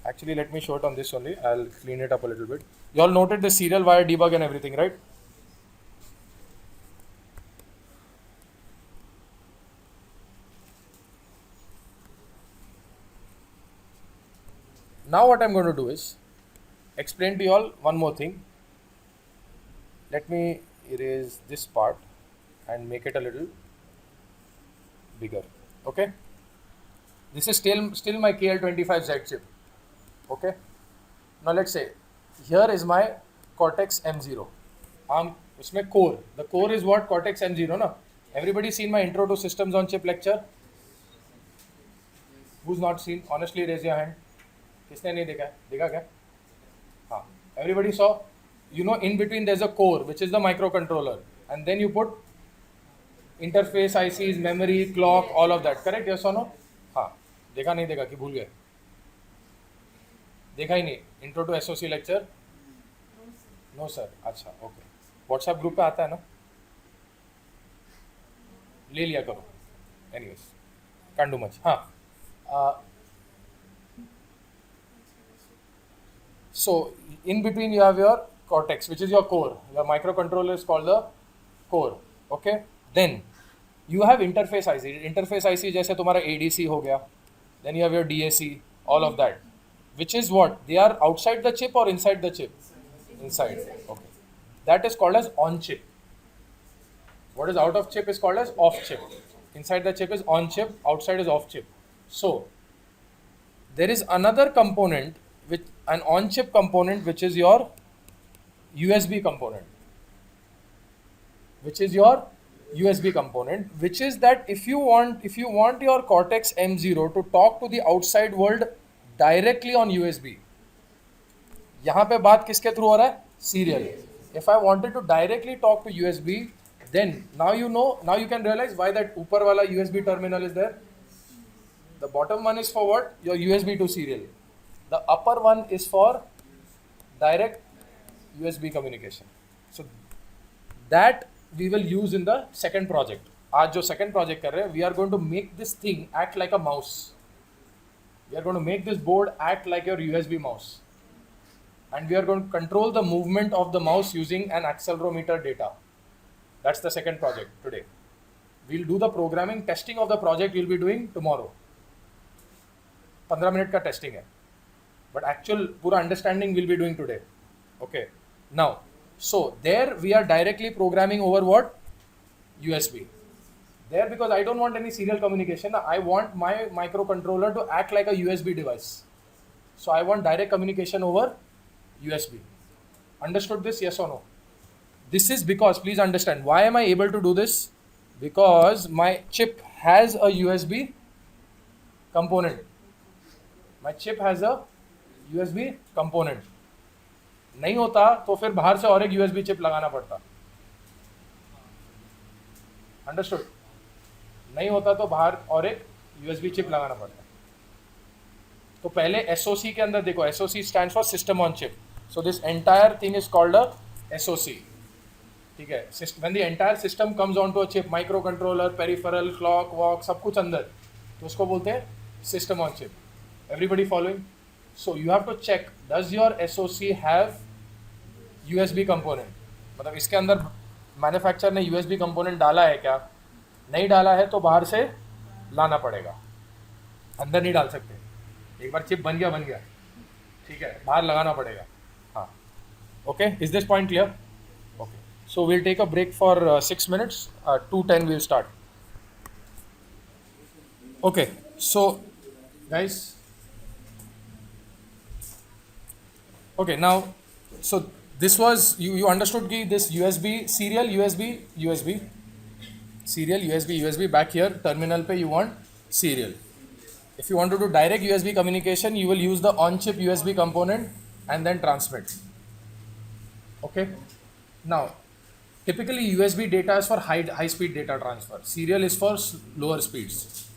actually let me show it on this only. I'll clean it up a little bit. You all noted the serial wire debug and everything, right? Now what I'm going to do is explain to you all one more thing. Let me erase this part and make it a little bigger. Okay. This is still my KL25Z chip. Okay. Now let's say here is my Cortex M0. इसमें core. The core is what? Cortex M0 ना? Everybody seen my intro to systems on chip lecture? Who's not seen? Honestly, raise your hand. किसने नहीं देखा है? देखा क्या? हाँ. Everybody saw? You know, in between there's a core, which is the microcontroller, and then you put interface ICs, memory, clock, all of that. Correct? Yes or no? हाँ. देखा नहीं देखा कि भूल गए? देखा ही नहीं. Intro to SOC lecture? No sir. अच्छा, okay. WhatsApp group पे आता है ना? ले लिया करो. Anyways, can't do much. हाँ. So in between you have your cortex, which is your core. Your microcontroller is called the core. Okay. Then you have interface IC. Interface IC जैसे तुम्हारा ADC हो गया. Then you have your DAC, all of that. Which is what? They are outside the chip or inside the chip? Inside. Okay. That is called as on chip. What is out of chip is called as off chip. Inside the chip is on chip, outside is off chip. So there is another component, which an on chip component, which is your USB component. Which is your USB component, which is that if you want your Cortex M0 to talk to the outside world directly on USB, यहाँ पे बात किसके through हो रहा है? Serial. If I wanted to directly talk to USB, then now you can realize why that ऊपर वाला USB terminal is there. The bottom one is for what? Your USB to serial. The upper one is for direct USB communication. So that we will use in the second project. आज जो second project कर रहे हैं, we are going to make this thing act like a mouse. We are going to make this board act like your USB mouse. And we are going to control the movement of the mouse using an accelerometer data. That's the second project today. We'll do the programming. Testing of the project we'll be doing tomorrow. 15 minute का testing है. But actual पूरा understanding we'll be doing today. Okay. Now, so there we are directly programming over what? USB. There, because I don't want any serial communication, I want my microcontroller to act like a USB device. So I want direct communication over USB. Understood this? Yes or no? This is because, please understand, why am I able to do this? Because my chip has a USB component. My chip has a USB component. नहीं होता तो फिर बाहर से और एक USB chip लगाना पड़ता. Understood? नहीं होता तो बाहर और एक USB चिप लगाना पड़ता. तो पहले SOC के अंदर देखो, SOC stands for system on chip. So this entire thing is called a SOC. ठीक है. When the entire system comes onto a chip, microcontroller, peripheral, clock, walk, सब कुछ अंदर, तो उसको बोलते हैं system on chip. Everybody following? So you have to check, does your SOC have USB component? मतलब इसके अंदर मैन्युफैक्चरर ने USB component डाला है क्या? नहीं डाला है तो बाहर से लाना पड़ेगा. अंदर नहीं डाल सकते. एक बार चिप बन गया, ठीक है, बाहर लगाना पड़ेगा. हाँ. Okay, is this point clear? Okay. So we'll take a break for 6 minutes. 2:10 we'll start. Okay. So guys. Okay, now, so this was, you understood ki this USB, serial, USB, back here, terminal pe you want serial. If you want to do direct USB communication, you will use the on-chip USB component and then transmit. Okay. Now, typically USB data is for high-speed data transfer. Serial is for lower speeds.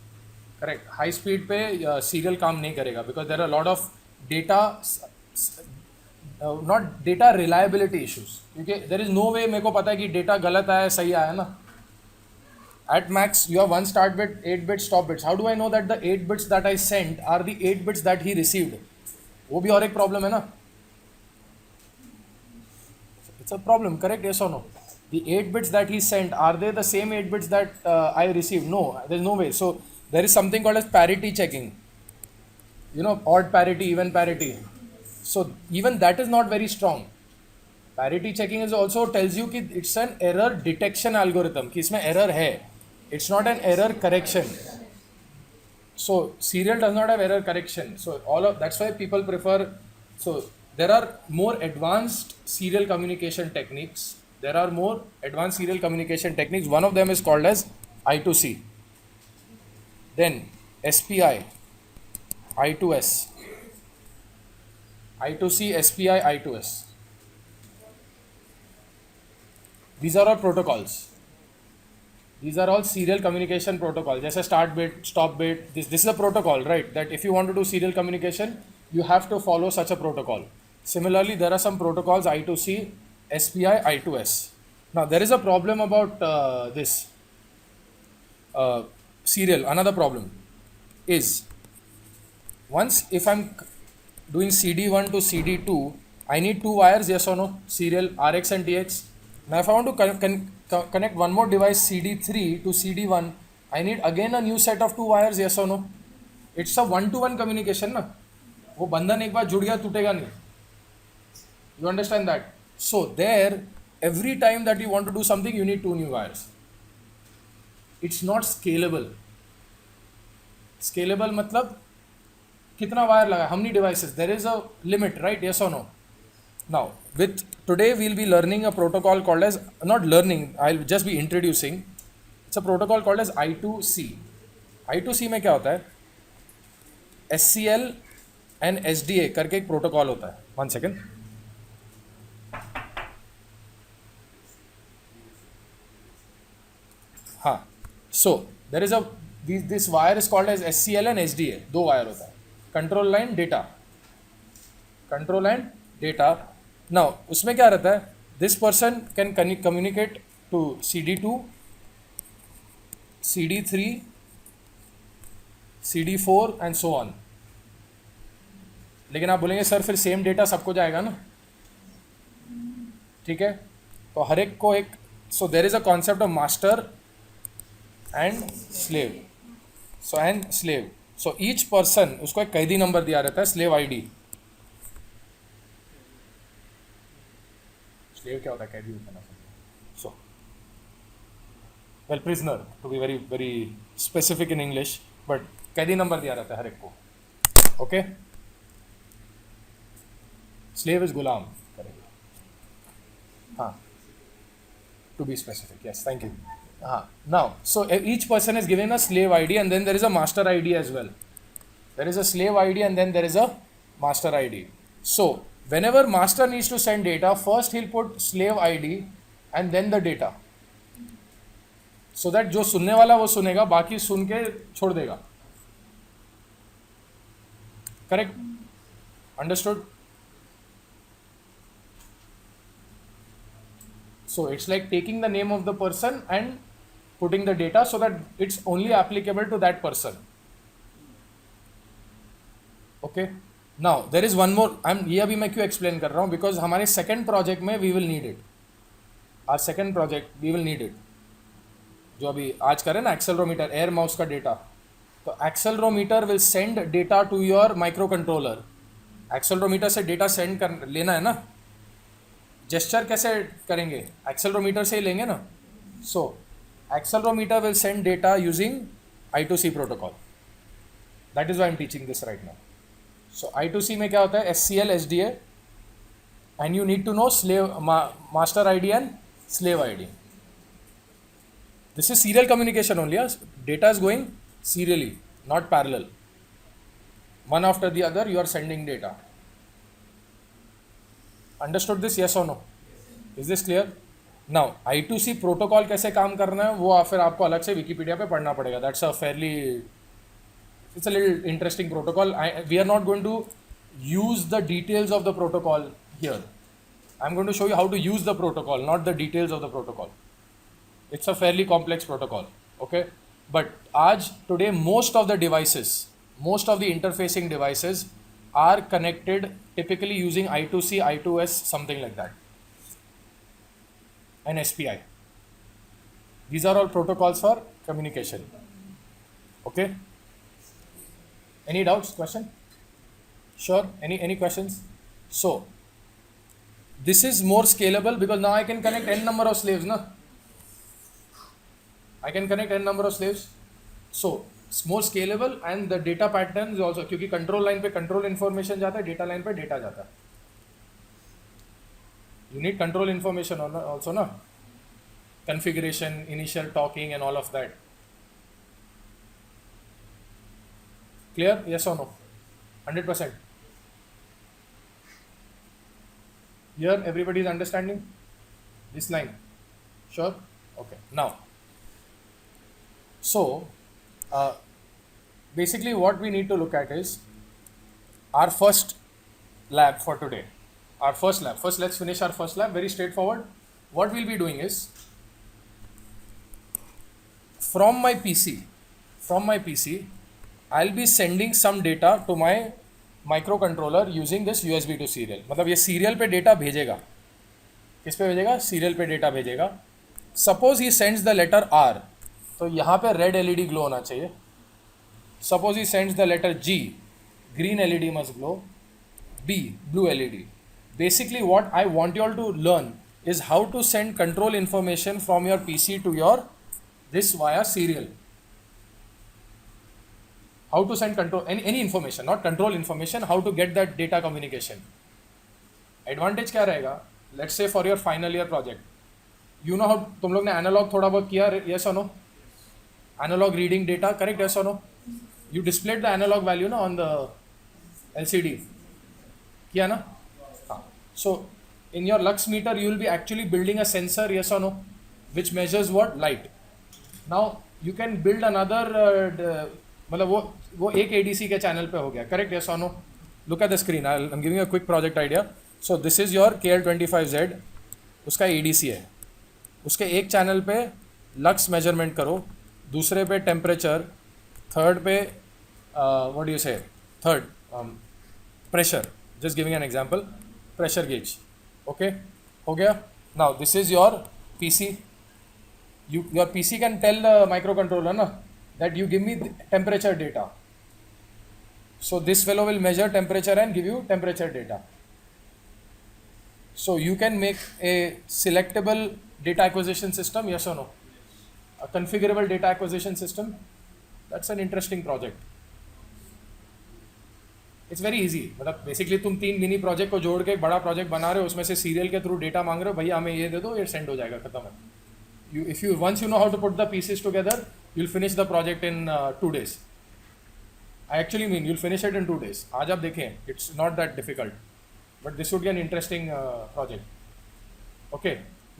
Correct. High speed pe serial काम नहीं करेगा because there are a lot of data, not data reliability issues. क्योंकि there is no way मेरे को पता है कि data गलत आया सही आया ना. At max you have one start bit, 8 bit stop bits. How do I know that the 8 bits that I sent are the 8 bits that he received? वो भी और एक problem है ना. It's a problem, correct? Yes or no? The 8 bits that he sent, are they the same 8 bits that I received? No, there's no way. So there is something called as parity checking. You know, odd parity, even parity. So even that is not very strong. Parity checking is also tells you कि it's an error detection algorithm, कि इसमें error है. It's not an error correction. So serial does not have error correction. So that's why people prefer. So there are more advanced serial communication techniques there are more advanced serial communication techniques. One of them is called as I2C. Then SPI, I2S, I2C, SPI, I2S. These are all protocols. These are all serial communication protocols. जैसे start bit, stop bit. This is a protocol, right? That if you want to do serial communication, you have to follow such a protocol. Similarly, there are some protocols I2C, SPI, I2S. Now there is a problem about this serial. Another problem is once if I'm doing CD1 to CD2, I need two wires, yes or no? Serial RX and TX. Now if I want to connect one more device CD3 to CD1, I need again a new set of two wires, yes or no? It's a one-to-one communication ना. वो बंधन एक बार जुड़ गया टूटेगा नहीं. You understand that? So there, every time that you want to do something, you need two new wires. It's not scalable. Scalable मतलब कितना वायर लगा, how many devices? There is a limit, right? Yes or no? Now, with today we'll be learning a protocol called as, not learning, I'll just be introducing. It's a protocol called as I2C. I2C में क्या होता है? SCL and SDA करके एक protocol होता है. One second. हाँ, so there is a this wire is called as SCL and SDA. दो वायर होता है. Control line data. Control and data. Now उसमें क्या रहता है? This person can communicate to CD2, CD3, CD4 and so on. लेकिन आप बोलेंगे सर फिर सेम डेटा सबको जाएगा ना, ठीक है? तो हर एक को एक, so there is a concept of master and slave. So and slave. So each person, उसको एक कैदी नंबर दिया रहता है, slave ID. Slave क्या होता है? कैदी होता है ना. So, well, prisoner to be very very specific in English, but कैदी नंबर दिया रहता है हर एक को. Okay? Slave is गुलाम. हाँ. To be specific, yes, thank you. Now, so each person is given a slave ID and then there is a master ID as well. There is a slave ID and then there is a master ID. So, whenever master needs to send data, first he'll put slave ID and then the data. So that जो सुनने वाला वो सुनेगा, बाकी सुन के छोड़ देगा. Correct? Understood? So it's like taking the name of the person and putting the data so that it's only applicable to that person. Okay. Now there is one more. ये अभी मैं क्यों explain कर रहा हूँ? Because हमारे second project में we will need it. Our second project we will need it. जो अभी आज करें ना accelerometer, air mouse का data. तो accelerometer will send data to your microcontroller. Accelerometer से data send कर लेना है ना. Gesture कैसे करेंगे? Accelerometer से ही लेंगे ना. So accelerometer will send data using I2C protocol. That is why I'm teaching this right now. So I2C में क्या होता है? SCL, SDA, and you need to know slave master ID and slave ID. This is serial communication only. Yes? Data is going serially, not parallel. One after the other, you are sending data. Understood this? Yes or no? Is this clear? Now I2C protocol कैसे काम करना है वो फिर आपको अलग से Wikipedia पे पढ़ना पड़ेगा. That's a fairly, it's a little interesting protocol. We are not going to use the details of the protocol here. I'm going to show you how to use the protocol, not the details of the protocol. It's a fairly complex protocol. Okay, but today most of the devices, most of the interfacing devices are connected typically using I2C, I2S, something like that, and SPI. These are all protocols for communication. Okay. Any doubts? Question? Sure. Any questions? So this is more scalable because now I can connect n number of slaves, na? I can connect n number of slaves. So it's more scalable and the data patterns also, क्योंकि control line पे control information जाता है, data line पे data जाता है. You need control information also, na? Configuration, initial talking, and all of that. Clear? Yes or no? 100%. Here, everybody is understanding this line? Sure? Okay. Now, so basically, what we need to look at is our first lab for today. Our first lab. First, let's finish our first lab. Very straightforward. What we'll be doing is from my PC, I'll be sending some data to my microcontroller using this USB to serial. मतलब ये serial पे data भेजेगा. किस पे भेजेगा? Serial पे data भेजेगा. Suppose he sends the letter R, तो यहाँ पे red LED glow होना चाहिए. Suppose he sends the letter G, green LED must glow. B, blue LED. Basically, what I want you all to learn is how to send control information from your PC to your this via serial. How to send control any information, not control information, how to get that data communication. Advantage क्या रहेगा? Let's say for your final year project, you know how तुम लोग ने analog थोड़ा बहुत किया, yes or no? Analog reading data, correct, yes or no? You displayed the analog value na on the LCD. किया ना? हाँ. So in your lux meter, you will be actually building a sensor, yes or no, which measures what? Light. Now you can build another मतलब वो एक ADC के channel पे हो गया, करेक्ट? यस और no? Look at the screen, I am giving a quick project idea. So this is your KL25Z, उसका ADC है. उसके एक चैनल पे लक्स मेजरमेंट करो, दूसरे पे टेम्परेचर, थर्ड पे व्हाट डू यू से, third pressure. Just giving an example, pressure gauge. Okay, हो गया. Now this is your PC. Your PC can tell the microcontroller na, that you give me the temperature data. So this fellow will measure temperature and give you temperature data. So you can make a selectable data acquisition system, yes or no? A configurable data acquisition system. That's an interesting project. It's very easy. मतलब basically तुम 3 mini project को जोड़ के एक बड़ा project बना रहे हो, उसमें से सीरियल के थ्रू डेटा मांग रहे हो, भैया हमें ये दे दो, ये सेंड हो जाएगा, खत्म है. If you once you know how to put the pieces together, you'll finish the project in 2 days. I actually mean you'll finish it in 2 days. आज आप देखें, it's not that difficult, but this would be an interesting project. Okay,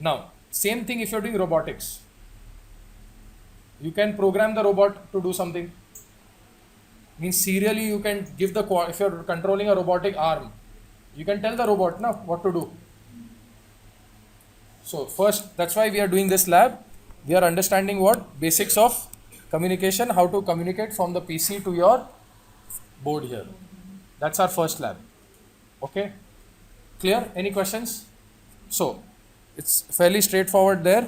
now same thing if you're doing robotics. You can program the robot to do something. Means serially you can give the if you're controlling a robotic arm, you can tell the robot now what to do. So first, that's why we are doing this lab. We are understanding what? Basics of communication, how to communicate from the PC to your board here. That's our first lab. Okay? Clear? Any questions? So, it's fairly straightforward there.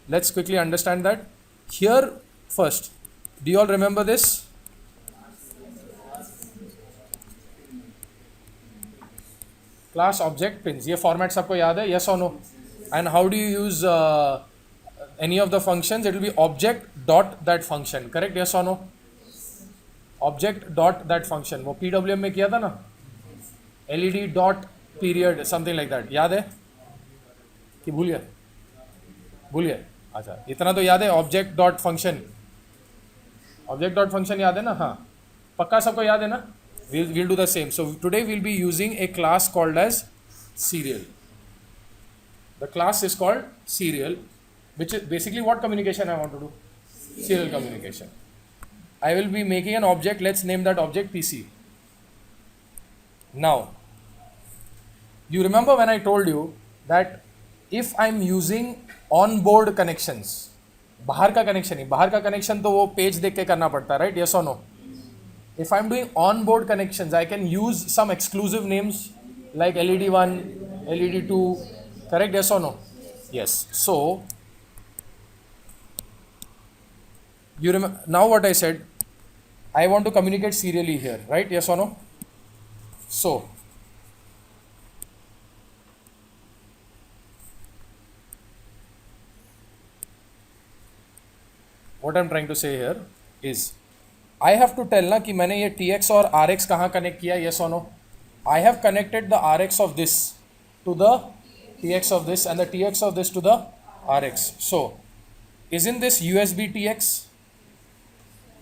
Let's quickly understand that. Here, first, do you all remember this? Class object pins. ये format सबको याद है? Yes or no? And how do you use any of the functions? It will be object dot that function, correct? Yes or no? Object dot that function. वो PWM में किया था ना? LED dot period, something like that. याद है? कि भूल गए? भूल गए? अच्छा, इतना तो याद है. Object dot function. Object dot function याद है ना? हाँ. पक्का सबको याद है ना? We'll do the same. So today we'll be using a class called as serial. The class is called serial, which is basically what communication I want to do? Serial communication. I will be making an object. Let's name that object PC. Now, you remember when I told you that if I'm using on-board connections, बाहर का connection ही, बाहर का connection तो वो page देख के करना पड़ता है, right? Yes or no? If I'm doing on-board connections, I can use some exclusive names like LED1, LED2. Correct? Yes or no? Yes. So you remember now what I said? I want to communicate serially here, right? Yes or no? So what I'm trying to say here is I have to tell ना कि मैंने ये TX और RX कहाँ connect किया, yes or no? I have connected the RX of this to the Tx of this and the Tx of this to the Rx. So, isn't this USB Tx?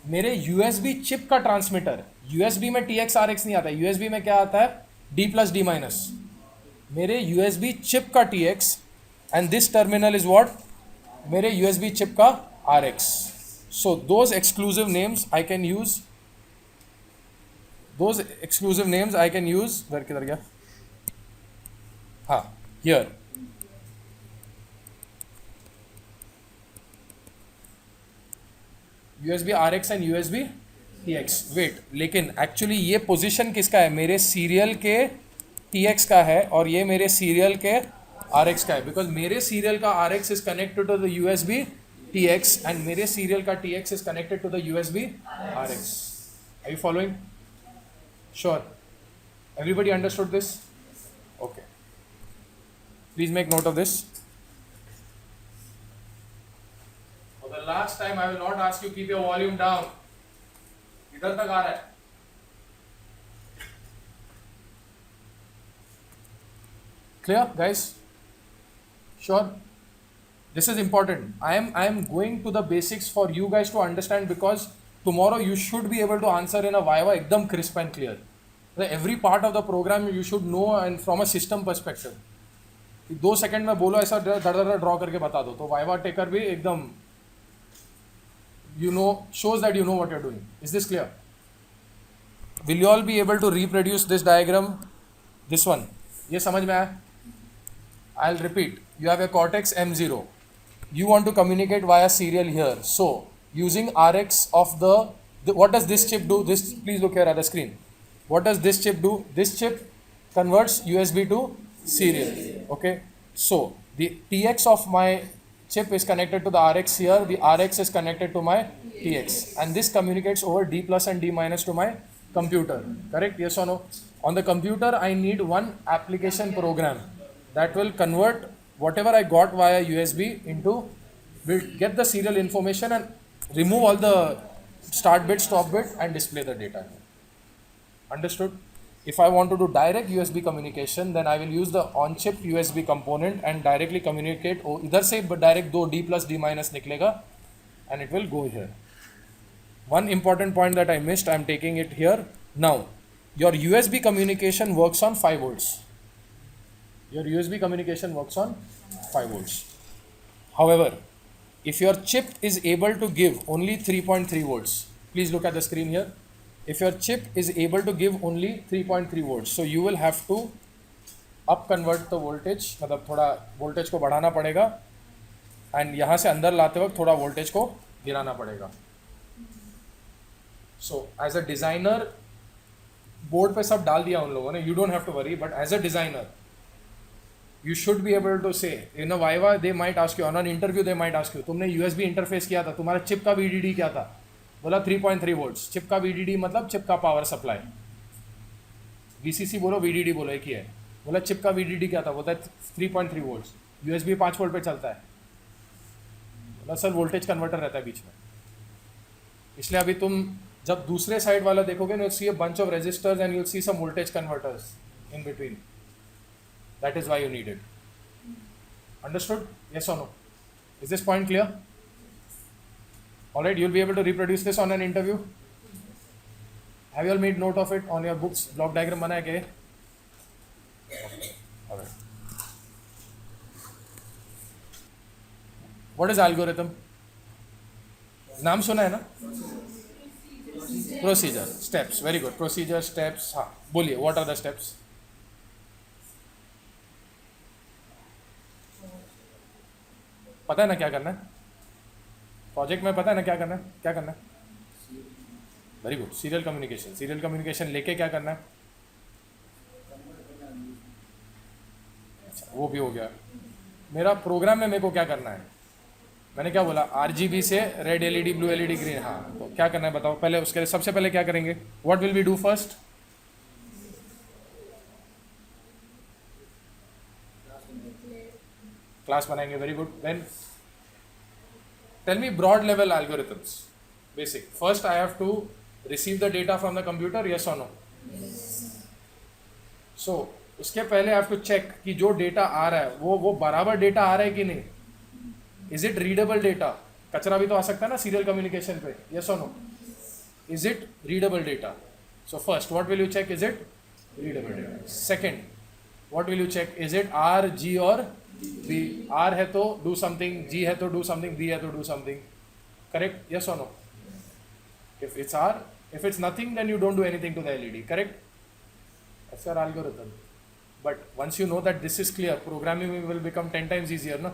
मेरे USB chip का transmitter, USB में TX RX नहीं आता, USB में क्या आता है D plus D minus. मेरे USB चिप का TX and this terminal is what? मेरे USB चिप का RX. So those exclusive names I can use. Those exclusive names I can use. Where किधर गया? हाँ, here. USB RX and USB TX. Wait, लेकिन actually ये position किसका है? मेरे सीरियल के TX का है और ये मेरे सीरियल के RX का है, बिकॉज मेरे सीरियल का RX is connected to the USB TX and मेरे सीरियल का TX is connected to the USB RX. Are you following? Sure. Everybody understood this? Okay. Please make note of this. For the last time, I will not ask you keep your volume down. इधर तक आ रहा है. Clear, guys? Sure. This is important. I am going to the basics for you guys to understand, because tomorrow you should be able to answer in a Viva ekdam crisp and clear. Every part of the program you should know, and from a system perspective. 2 second में बोलो ऐसा धड़ draw करके बता दो तो viva taker भी एकदम you know shows that you know what you're doing. Is this clear? Will you all be able to reproduce this diagram? This one. ये समझ में आया? I'll repeat. You have a cortex M0. You want to communicate via serial here. So using RX of the what does this chip do? This, please look here at the screen. What does this chip do? This chip converts USB to serial. Okay. So the TX of my chip is connected to the RX here. The RX is connected to my TX, and this communicates over D plus and D minus to my computer. Correct? Yes or no? On the computer, I need one application program that will convert whatever I got via USB into, will get the serial information and remove all the start bit, stop bit, and display the data. Understood? If I want to do direct USB communication, then I will use the on-chip USB component and directly communicate. इधर से direct दो D plus D minus निकलेगा, and it will go here. One important point that I missed, I am taking it here. Now, your USB communication works on 5 volts. Your USB communication works on 5 volts. However, if your chip is able to give only 3.3 volts, please look at the screen here. If your chip is able to give only 3.3 volts, so you will have to up convert the voltage, मतलब थोड़ा voltage को बढ़ाना पड़ेगा, and यहाँ से अंदर लाते वक्त थोड़ा voltage को गिराना पड़ेगा. So as a designer, board पे सब डाल दिया उन लोगों ने. You don't have to worry, but as a designer, you should be able to say in a Viva they might ask you, on an interview they might ask you, तुमने USB interface किया था, तुम्हारा chip का VDD क्या था? बोला 3.3 volts. Chip का VDD मतलब चिप का पावर सप्लाई. VCC बोलो VDD बोलो एक ही है. बोला चिप का VDD क्या था? बोलता है 3.3 वोल्ट्स. USB 5 वोल्ट पे चलता है. बोला सर वोल्टेज कन्वर्टर रहता है बीच में. इसलिए अभी तुम जब दूसरे साइड वाला देखोगे ना, you'll see a bunch of resistors and you'll see some voltage converters in between. That is why you need it. Understood? Yes or no? Is this point clear? Alright, you'll be able to reproduce this on an interview. Have you all made note of it on your books? Block diagram बना है क्या? Alright. What is algorithm? नाम सुना है ना? Procedure, steps. Very good. Procedure, steps. हाँ, बोलिए. What are the steps? पता है ना क्या करना है? प्रोजेक्ट में पता है ना क्या करना है? क्या करना है? Very good. Serial communication. Serial communication लेके क्या करना है? अच्छा, वो भी हो गया. मेरा प्रोग्राम में मेरे को क्या करना है? मैंने क्या बोला? RGB से red LED, blue LED, green. हाँ, तो क्या करना है बताओ. पहले उसके लिए सबसे पहले क्या करेंगे? What will we do first? Class बनाएंगे. Very good. Then tell me broad level algorithms. Basic. First I have to receive the data from the computer, yes or no? So उसके पहले हैव टू चेक कि जो data आ रहा है वो बराबर data आ रहा है कि नहीं. Is it readable data? कचरा भी तो आ सकता है ना सीरियल कम्युनिकेशन पे. यस और no? Is it readable data? So first what will you check? Is it readable data. Second what will you check? Is it R, G और बी? आर है तो डू समथिंग, जी है तो do something, B है तो do something. Correct? Yes और no? If it's R, if it's nothing, then you don't do anything to the LED, correct? That's your algorithm. But once you know that this is clear, programming will become 10 times easier, no?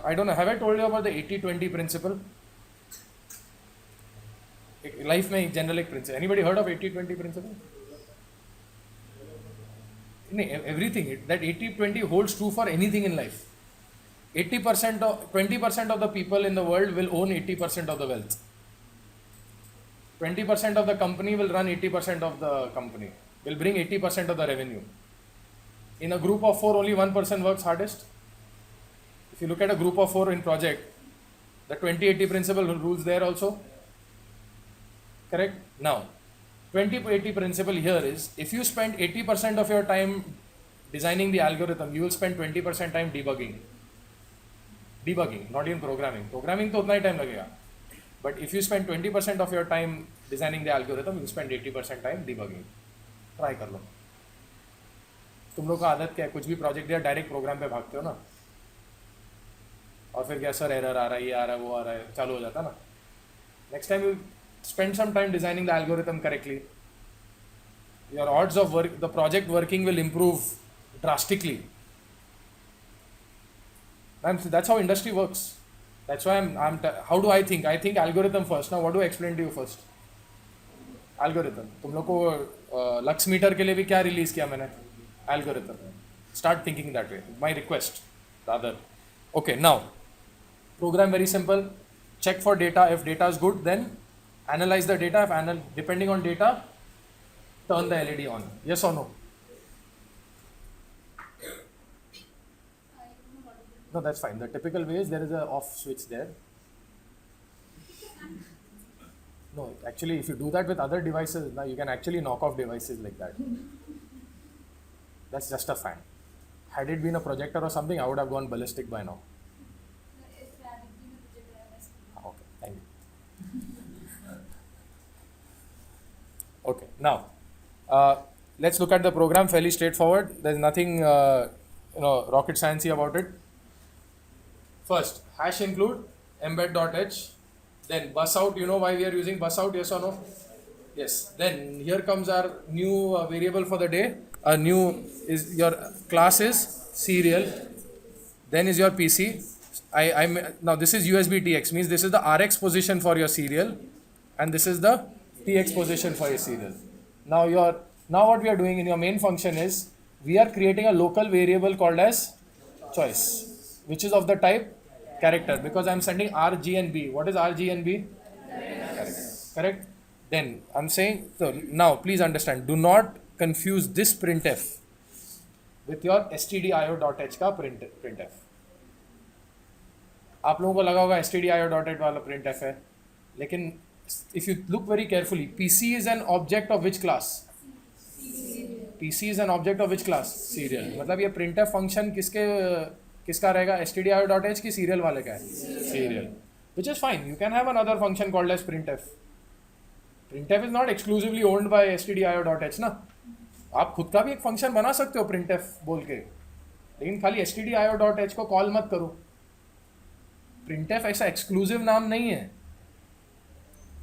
I don't know, have I told you about the 80-20 principle? Life में general एक principle. Anybody heard of 80-20 principle? No, everything. That 80-20 holds true for anything in life. 80% of 20% of the people in the world will own 80% of the wealth. 20% of the company will run 80% of the company, will bring 80% of the revenue. In a group of 4, only one person works hardest. If you look at a group of 4 in project, the 20-80 principle rules there also. Correct? Now, 20-80 principle here is, if you spend 80% of your time designing the algorithm, you will spend 20% time debugging. Debugging, not in programming. Programming तो उतना ही time लगेगा. But if you spend 20% of your time designing the algorithm, you spend 80% time debugging. Try कर लो. तुम लोग का आदत क्या है? कुछ भी project दिया डायरेक्ट प्रोग्राम पे भागते हो ना, और फिर क्या सर एरर आ रहा है, ये आ रहा है, वो आ रहा है, चालू हो जाता ना. Next time you spend some time designing the algorithm correctly, your odds of work, the project working will improve drastically. And that's how industry works. That's why how do I think? I think algorithm first. Now what do I explain to you first? Algorithm. तुम लोग को lux meter के लिए भी क्या release किया मैंने? Algorithm. Start thinking that way. My request, rather. Okay, now program very simple. Check for data. If data is good, then analyze the data. If depending on data, turn the LED on. Yes or no? No, that's fine. The typical way is there is a off switch there. No, actually, if you do that with other devices, now you can actually knock off devices like that. That's just a fan. Had it been a projector or something, I would have gone ballistic by now. Okay, thank you. Okay, now let's look at the program. Fairly straightforward. There's nothing rocket sciencey about it. First, hash include embed.h. Then bus out. You know why we are using bus out? Yes or no? Yes. Then here comes our new variable for the day. New is your class is serial. Then is your PC. Now this is USB TX, means this is the RX position for your serial, and this is the TX position for your serial. Now what we are doing in your main function is we are creating a local variable called as choice, which is of the type character, because I am sending R, G and B. What is R, G and B? Character. Correct? Then I am saying, so now please understand, do not confuse this printf with your stdio.h का printf. आप लोगों को लगा होगा stdio.h वाला printf है, लेकिन if you look very carefully, PC is an object of which class? PC is an object of which class? Serial. मतलब ये printf function किसका रहेगा? stdio.h की serial वाले का है? Serial. Which is fine. You can have another function called as printf. Printf is not exclusively owned by stdio.h ना. आप खुद का भी एक फंक्शन बना सकते हो printf बोल के, लेकिन खाली stdio.h को कॉल मत करो. printf ऐसा एक्सक्लूसिव नाम नहीं है.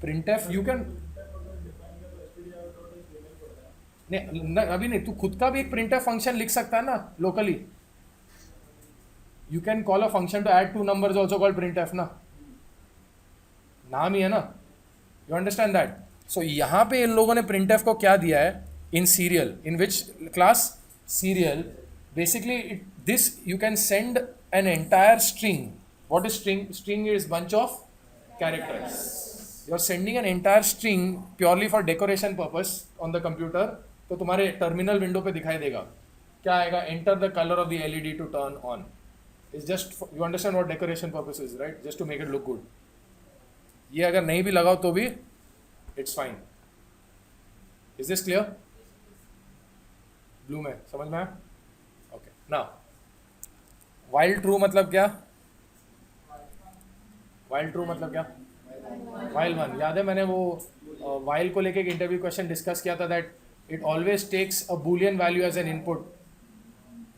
printf you can नहीं, अभी नहीं, तू खुद का भी एक printf फंक्शन लिख सकता है ना locally. You can call a function to add two numbers also called printf ना, नाम ही है ना. You understand that? So यहाँ पे इन लोगों ने printf को क्या दिया है? In serial, in which class? Serial. Basically this you can send an entire string. What is string? String is bunch of characters. You are sending an entire string purely for decoration purpose on the computer. तो तुम्हारे terminal window पे दिखाई देगा क्या आएगा? Enter the color of the LED to turn on. It's just for, you understand what decoration purpose is, right? Just to make it look good. ये अगर नहीं भी लगाओ तो भी it's fine. Is this clear? Blue में समझ में आया? ओके नाउ वाइल ट्रू मतलब क्या? वाइल ट्रू मतलब क्या? While one. याद है मैंने वो वाइल को लेके एक इंटरव्यू क्वेश्चन डिस्कस किया था that it always takes a boolean value as an input.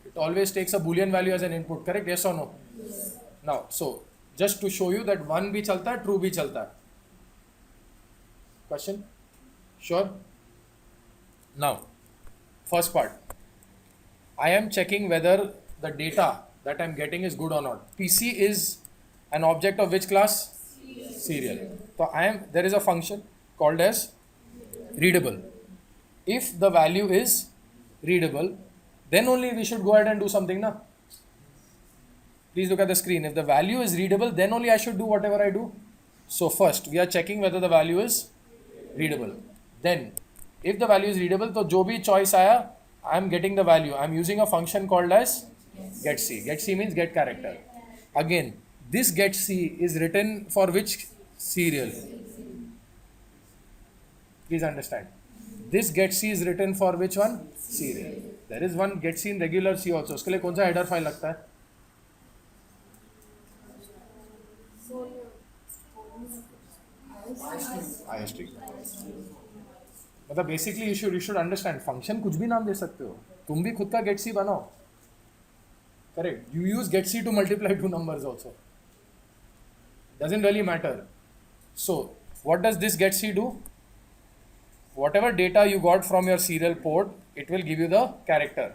It always takes a boolean value as an input, correct? Yes or no? Yes. Now, so just to show you that one भी चलता है, true भी चलता है. Question? Sure? Now, first part. I am checking whether the data that I am getting is good or not. PC is an object of which class? Serial. So there is a function called as readable. If the value is readable, then only we should go ahead and do something, na? Please look at the screen. If the value is readable, then only I should do whatever I do. So first, we are checking whether the value is readable. Then, if the value is readable, तो जो भी choice आया, I am getting the value. I am using a function called as getC. getC means get character. Again, this getC is written for which serial? Please understand. This getC is written for which one? Serial. There is one getC in regular C also. उसके लिए कौन सा header file लगता है? IST. मतलब basically you should understand function कुछ भी नाम दे सकते हो. तुम भी खुद का getC बनाओ. Correct. You use getC to multiply two numbers also. Doesn't really matter. So what does this getC do? Whatever data you got from your serial port, it will give you the character.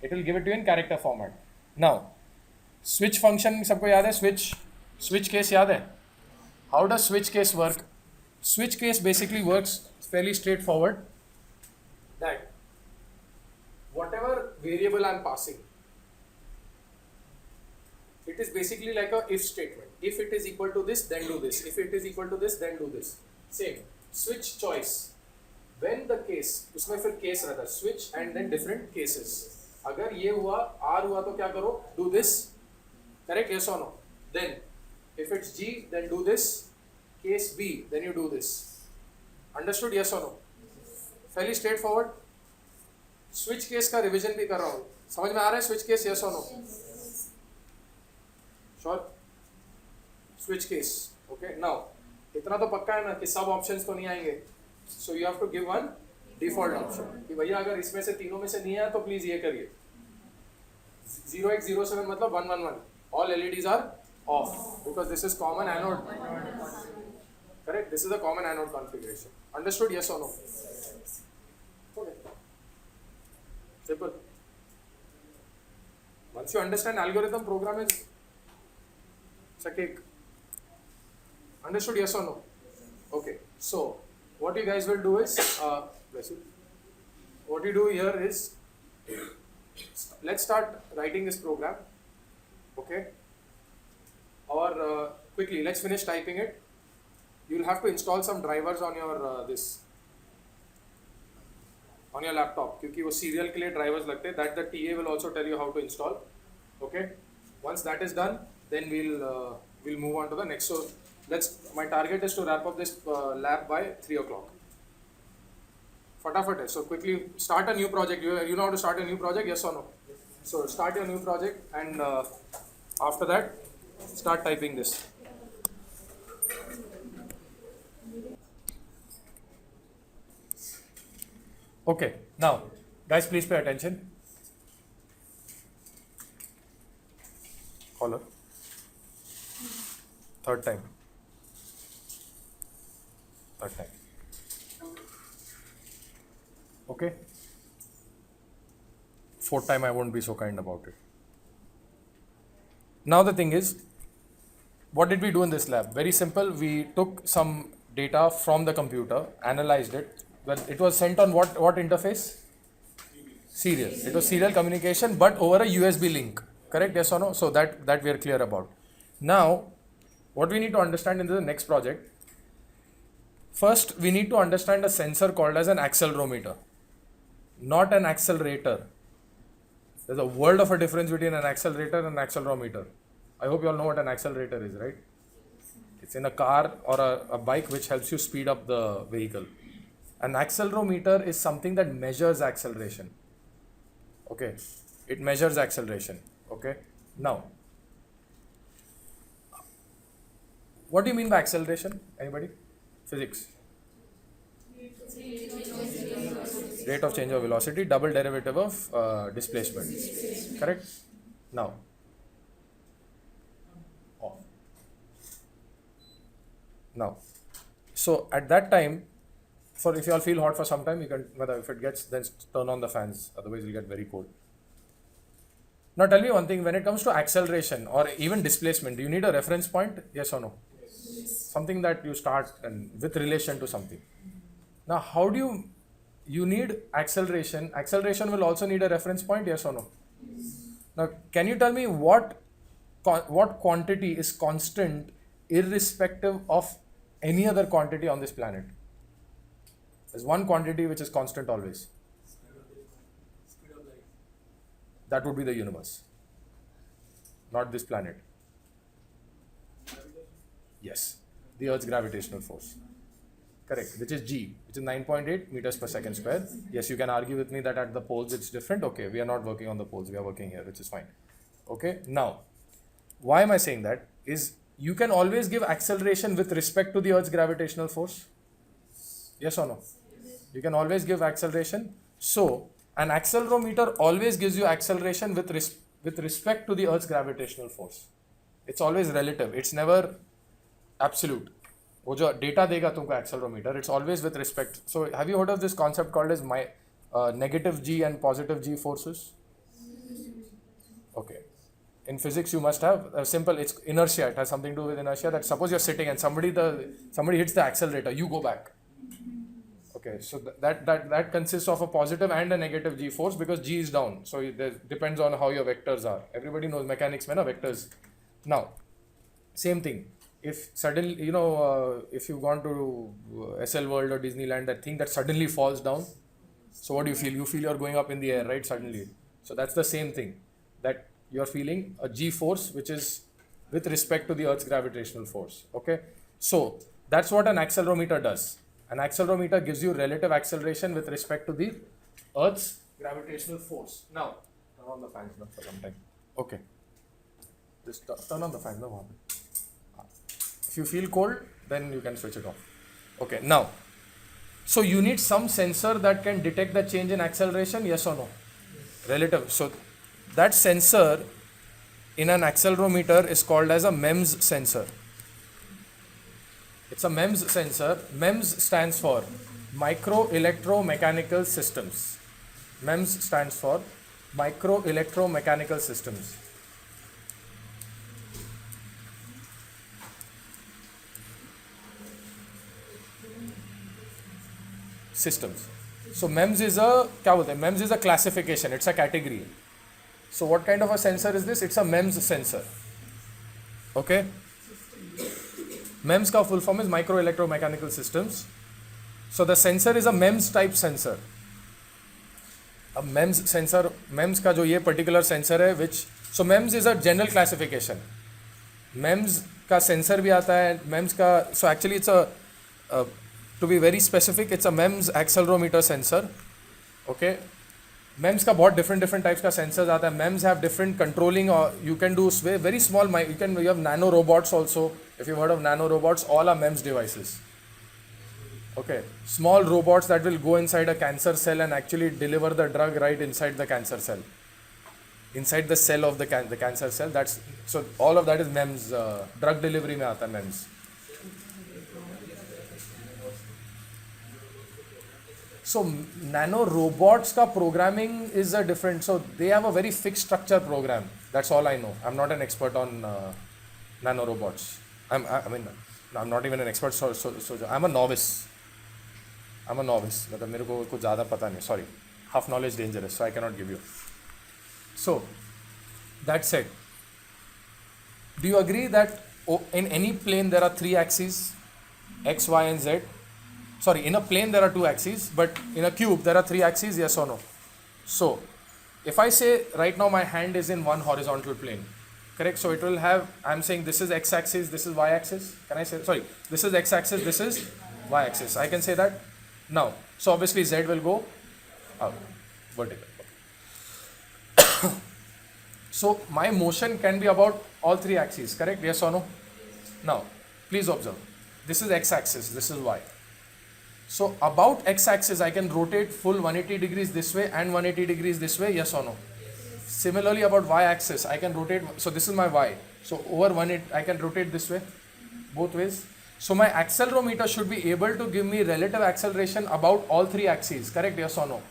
It will give it to you in character format. Now, switch function सबको याद है? Switch case याद है? How does switch case work? Switch case basically works fairly straightforward. That whatever variable I am passing, it is basically like a if statement. If it is equal to this, then do this. If it is equal to this, then do this. Same. Switch choice. When the case, उसमें फिर case रहता है, switch and then different cases. अगर ये हुआ, R हुआ तो क्या करो? Do this. Correct? Yes or no? Then, if it's G, then do this. Case B, then you do this. Understood? Yes or no? Fairly straightforward. Switch case का revision भी कर रहा हूँ. समझ में आ रहा है switch case? Yes or no? Sure? Switch case. Okay. Now, इतना तो पक्का है ना कि सब options तो नहीं आएंगे. So you have to give one default option कि भैया अगर इसमें से तीनों में से नहीं आया तो प्लीज ये करिए. 0807 मतलब 111. All LEDs are off because this is common anode. Correct? This is a common anode configuration. Understood? Yes or no? Okay. Simple. Once you understand algorithm, program is it's a cake. Understood? Yes or no? Okay. So what you guys will do is, bless you. What you do here is, let's start writing this program, okay? Or quickly, let's finish typing it. You'll have to install some drivers on your on your laptop, क्योंकि वो serial के लिए drivers लगते हैं. That the TA will also tell you how to install, okay? Once that is done, then we'll move on to the next. So my target is to wrap up this lab by 3 o'clock. फटाफट है. So quickly start a new project. You know how to start a new project? Yes or no? Yes. So start your new project and after that start typing this. Okay. Now, guys, please pay attention. Caller. Third time. Okay. Fourth time I won't be so kind about it. Now the thing is, what did we do in this lab? Very simple. We took some data from the computer, analyzed it. Well, it was sent on what interface? Serial. It was serial communication, but over a USB link. Correct? Yes or no? So that we are clear about. Now, what we need to understand in the next project. First, we need to understand a sensor called as an accelerometer, not an accelerator. There's a world of a difference between an accelerator and an accelerometer. I hope you all know what an accelerator is, right? It's in a car or a bike which helps you speed up the vehicle. An accelerometer is something that measures acceleration. Okay, it measures acceleration. Okay, now what do you mean by acceleration? Anybody? Physics. Rate of change of velocity, double derivative of displacement. Correct? Now, off. Now, so at that time, for if you all feel hot for some time, you can, whether if it gets, then turn on the fans, otherwise you'll get very cold. Now tell me one thing, when it comes to acceleration or even displacement, do you need a reference point? Yes or no? Something that you start and with relation to something. Now how do you need acceleration? Acceleration will also need a reference point, yes or no? Now can you tell me what quantity is constant irrespective of any other quantity on this planet? There's one quantity which is constant always. Speed of light. That would be the universe, not this planet. Yes, the Earth's gravitational force. Correct, which is G, which is 9.8 meters per second square. Yes, you can argue with me that at the poles it's different. Okay, we are not working on the poles, we are working here, which is fine. Okay, now, why am I saying that? Is you can always give acceleration with respect to the Earth's gravitational force. Yes or no? You can always give acceleration. So, an accelerometer always gives you acceleration with respect to the Earth's gravitational force. It's always relative. It's never absolute. वो जो data देगा तुमको accelerometer, it's always with respect. So, have you heard of this concept called as negative G and positive G forces? Okay. In physics, you must have a simple. It's inertia. It has something to do with inertia. That suppose you're sitting and somebody hits the accelerator, you go back. Okay, so that consists of a positive and a negative G force because G is down. So it depends on how your vectors are. Everybody knows mechanics, man, vectors. Now, same thing. If suddenly, if you've gone to SL World or Disneyland, that thing that suddenly falls down. So what do you feel? You feel you're going up in the air, right? Suddenly. So that's the same thing. That you're feeling a G force which is with respect to the Earth's gravitational force. Okay. So that's what an accelerometer does. An accelerometer gives you relative acceleration with respect to the Earth's gravitational force. Now, turn on the fans for some time. Okay. Just turn on the fan. No. If you feel cold, then you can switch it off. Okay. Now, so you need some sensor that can detect the change in acceleration, yes or no? Yes. Relative. So that sensor in an accelerometer is called as a MEMS sensor. It's a MEMS sensor. MEMS stands for Micro Electromechanical Systems. MEMS stands for Micro Electromechanical Systems. Systems. So MEMS is MEMS is a classification. It's a category. So what kind of a sensor is this? It's a MEMS sensor. Okay. MEMS का full form is Micro Electromechanical Systems. So the sensor is a MEMS type sensor. A MEMS sensor, MEMS का जो ये particular sensor है, which so MEMS is a general classification. MEMS का sensor भी आता है, MEMS का so actually it's a to be very specific, it's a MEMS accelerometer sensor. Okay. MEMS का बहुत different types का sensors आता है. MEMS have different controlling or you can do very small, you have nano robots also. If you've heard of nano robots, all are MEMS devices. Okay, small robots that will go inside a cancer cell and actually deliver the drug right inside the cancer cell. Inside the cell of the cancer cell, so all of that is MEMS, drug delivery में आता है MEMS. So nano robots ka programming is a different, so they have a very fixed structure program. That's all I know. I'm not an expert on nano robots. I'm not even an expert, so I'm a novice. मतलब मेरे को कुछ ज़्यादा पता नहीं. Sorry, half knowledge dangerous, so I cannot give you. So that said, do you agree that in any plane there are three axes, X, Y, and Z? Sorry, in a plane there are two axes, but in a cube there are three axes, yes or no? So, if I say right now my hand is in one horizontal plane, correct? So it will have, I'm saying this is X axis, this is Y axis. Can I say, sorry, this is X axis, this is Y axis. I can say that? Now, so obviously Z will go out, vertical. So my motion can be about all three axes, correct? Yes or no? Now, please observe. This is x-axis, this is y. So about x-axis, I can rotate full 180 degrees this way and 180 degrees this way, yes or no? Similarly, about y-axis, I can rotate, so this is my y. So over 180, I can rotate this way, both ways. So my accelerometer should be able to give me relative acceleration about all three axes, correct? Yes or no?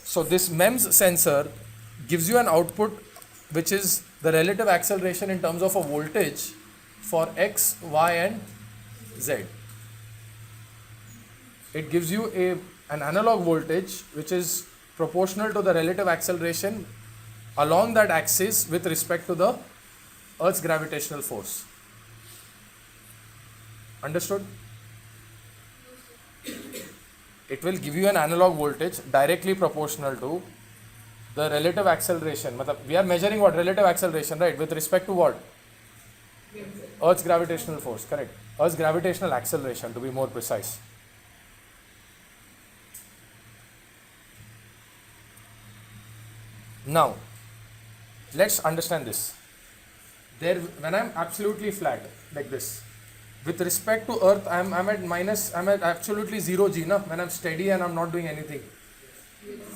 So this MEMS sensor gives you an output which is the relative acceleration in terms of a voltage for x, y and z. It gives you an analog voltage which is proportional to the relative acceleration along that axis with respect to the Earth's gravitational force. Understood? It will give you an analog voltage directly proportional to the relative acceleration. We are measuring what? Relative acceleration, right? With respect to what? Earth's gravitational force, correct? Earth's gravitational acceleration, to be more precise. Now, let's understand this. When I'm absolutely flat, like this, with respect to Earth, I'm at absolutely 0 g, na? When I'm steady and I'm not doing anything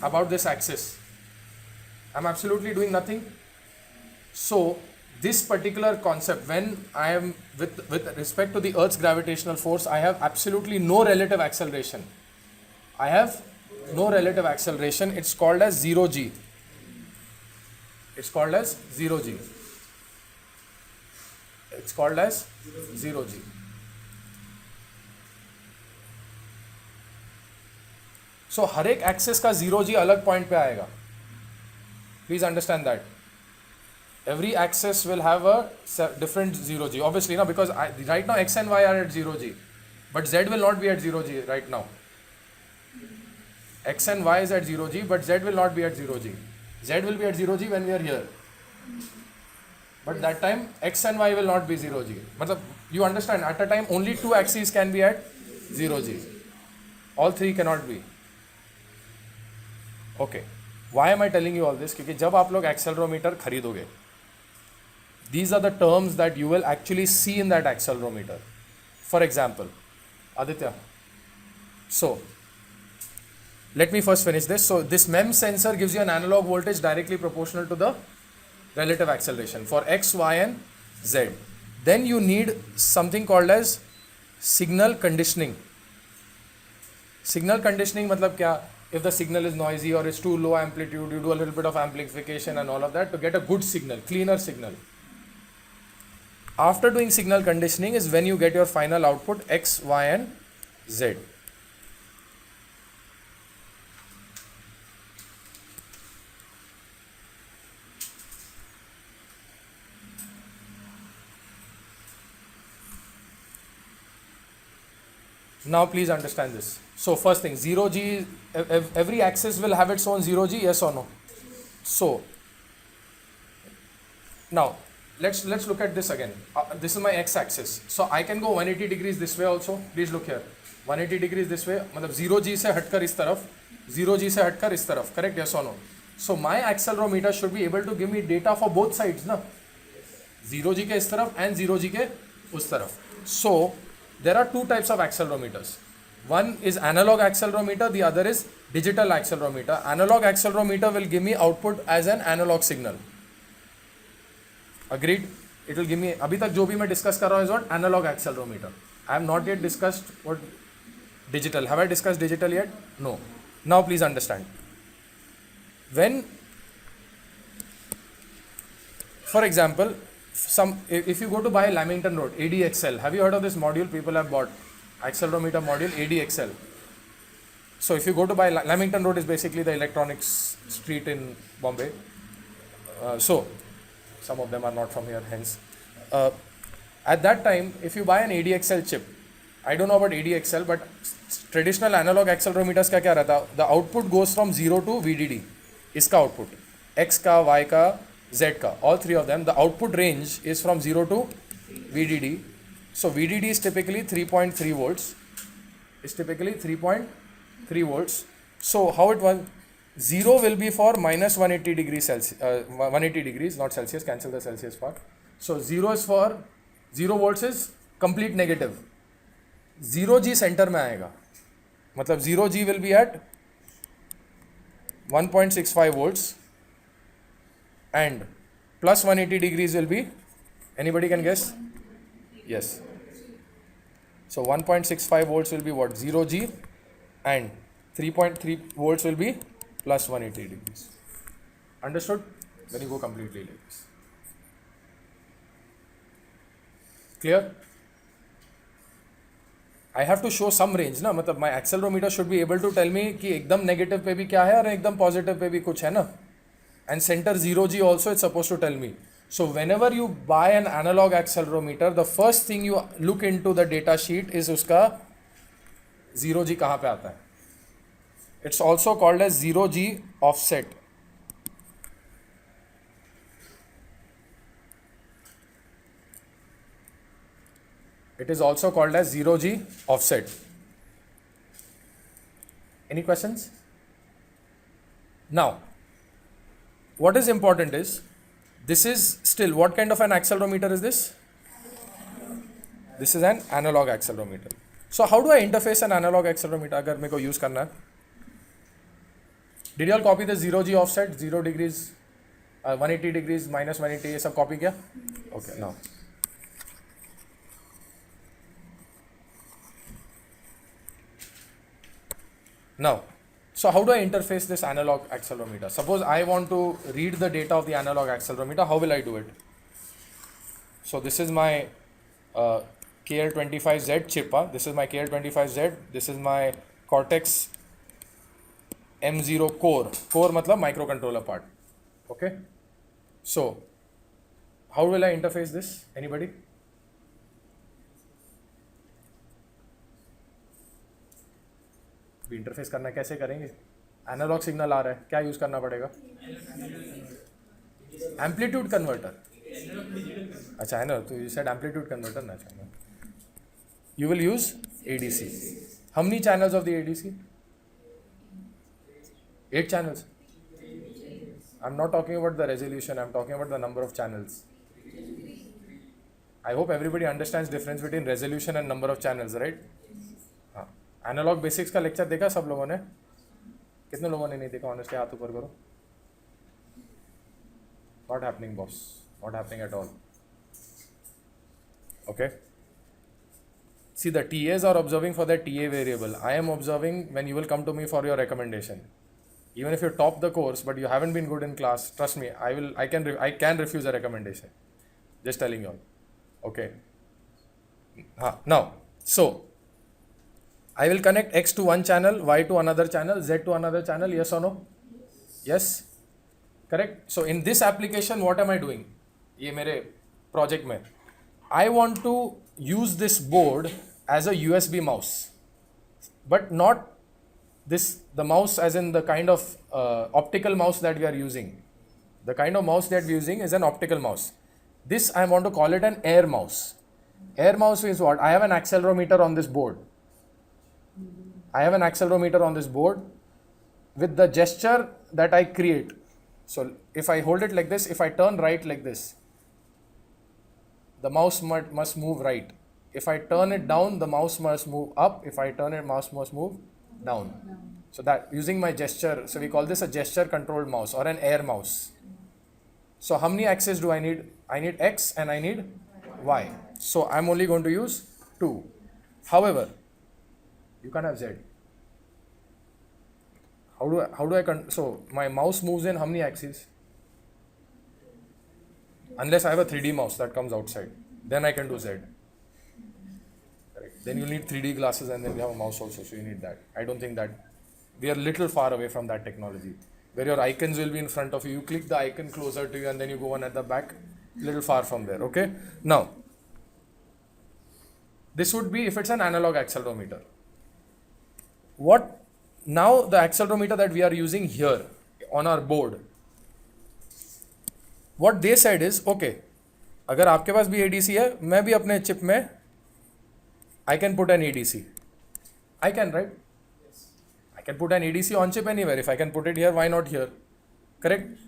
about this axis. I'm absolutely doing nothing. So, this particular concept, when I am with respect to the Earth's gravitational force, I have absolutely no relative acceleration. I have no relative acceleration. It's called as 0 g. It's called as 0 g. It's called as 0 g. So हर एक axis का 0 g अलग point पे आएगा. Please understand that. Every axis will have a different 0 g. Obviously, no, because right now x and y are at 0 g, but z will not be at 0 g right now. X and y is at 0 g, but z will not be at 0 g. Z will be at 0 g when we are here. But that time x and y will not be 0 g. You understand, at a time only two axes can be at 0 g. All three cannot be. Okay. Why am I telling you all this? क्योंकि जब आप लोग accelerometer खरीदोगे, these are the terms that you will actually see in that accelerometer. For example, Aditya. So, let me first finish this. So, this MEMS sensor gives you an analog voltage directly proportional to the relative acceleration for x, y and z. Then you need something called as signal conditioning. Signal conditioning मतलब क्या? If the signal is noisy or it's too low amplitude, you do a little bit of amplification and all of that to get a good signal, cleaner signal. After doing signal conditioning is when you get your final output x, y and z. Now please understand this. So first thing, 0 g, every axis will have its own 0 g, yes or no? So now let's look at this again. This is my x-axis. So I can go 180 degrees this way also. Please look here. 180 degrees this way. मतलब 0 g से हटकर इस तरफ, 0 g से हटकर इस तरफ. Correct? Yes or no? So my accelerometer should be able to give me data for both sides, ना? 0 g के इस तरफ and 0 g के उस तरफ. So there are two types of accelerometers. One is analog accelerometer, the other is digital accelerometer. Analog accelerometer will give me output as an analog signal. Agreed? It will give me, अभी तक जो भी मैं discuss कर रहा हूँ is what? Analog accelerometer. I have not yet discussed what digital. Have I discussed digital yet? No. Now please understand. When, for example, if you go to buy Lamington Road, ADXL, have you heard of this module? People have bought accelerometer module, ADXL. So if you go to buy, Lamington Road is basically the electronics street in Bombay. So some of them are not from here, hence. At that time, if you buy an ADXL chip, I don't know about ADXL, but traditional analog accelerometers का क्या रहता? The output goes from 0 to VDD. इसका output, X का, Y का, Z का, all three of them. The output range is from 0 to VDD. So VDD is typically 3.3 volts. It's typically 3.3 volts. So how it was? 0 will be for minus 180 degrees Celsius, 180 degrees, not Celsius, cancel the Celsius part. So 0 is for 0 volts is complete negative. 0G center में आएगा, मतलब 0G will be at 1.65 volts and plus 180 degrees will be, anybody can guess? Yes. So 1.65 volts will be what? 0G and 3.3 volts will be plus 180 degrees. Understood? Then you go completely like this. Clear? I have to show some range ना, मतलब my accelerometer should be able to tell me कि एकदम negative पे भी क्या है और एकदम positive पे भी कुछ है ना. And center 0G also it's supposed to tell me. So whenever you buy an analog accelerometer, the first thing you look into the data sheet is उसका 0G कहाँ पे आता है. It's also called as 0G offset. It is also called as 0G offset. Any questions? Now, what is important is, this is still, what kind of an accelerometer is this? This is an analog accelerometer. So how do I interface an analog accelerometer अगर मेरे को use करना है? Did you all copy the 0G offset, 0 degrees, 180 degrees, minus 180, ये सब copy किया? Okay, now. Now, so how do I interface this analog accelerometer? Suppose I want to read the data of the analog accelerometer, how will I do it? So this is my KL25Z chip. This is my KL25Z. This is my Cortex M0 core. Core matlab microcontroller part. Okay. So how will I interface this? Anybody? Interface करना कैसे करेंगे? Analogue signal आ रहा है, क्या use करना पड़ेगा? Amplitude converter. अच्छा है ना, तो यू सेड एम्पलीट्यूड कन्वर्टर ना चाहिए. You will use ADC. How many channels of the ADC? 8 channels. I'm not talking about the resolution, I'm talking about the number of channels. I hope everybody understands difference between resolution and number of channels, right? हाँ. Analogue basics का lecture देखा सब लोगों ने? कितने लोगों ने नहीं देखा? ऑनेस्टली हाथ ऊपर करो. Not happening, boss. Not happening at all. Okay. See, the TAs are observing for their TA variable. I am observing when you will come to me for your recommendation. Even if you top the course, but you haven't been good in class, trust me, I can refuse a recommendation. Just telling you all. Okay. Now, so I will connect X to one channel, Y to another channel, Z to another channel. Yes or no? Yes. Correct. So in this application, what am I doing? ये मेरे project में, I want to use this board as a USB mouse, but not the mouse as in the kind of optical mouse that we are using. The kind of mouse that we are using is an optical mouse. This I want to call it an air mouse. Air mouse is what? I have an accelerometer on this board. I have an accelerometer on this board with the gesture that I create. So if I hold it like this, if I turn right like this, the mouse must move right. If I turn it down, the mouse must move up. If I turn it, mouse must move down. So that using my gesture, so we call this a gesture controlled mouse or an air mouse. So how many axes do I need? I need X and I need Y. So I'm only going to use 2. However, you can't have Z. How do I so my mouse moves in how many axes? Unless I have a 3D mouse that comes outside, then I can do Z. Correct. Then you need 3D glasses and then you have a mouse also, so you need that. I don't think that we are little far away from that technology where your icons will be in front of you. You click the icon closer to you and then you go one at the back, little far from there. Okay. Now, this would be if it's an analog accelerometer. Now the accelerometer that we are using here on our board, what they said is, okay, अगर आपके पास भी ADC है, मैं भी अपने chip में I can put an ADC. I can, right? Yes. I can put an ADC on chip anywhere. If I can put it here, why not here? Correct?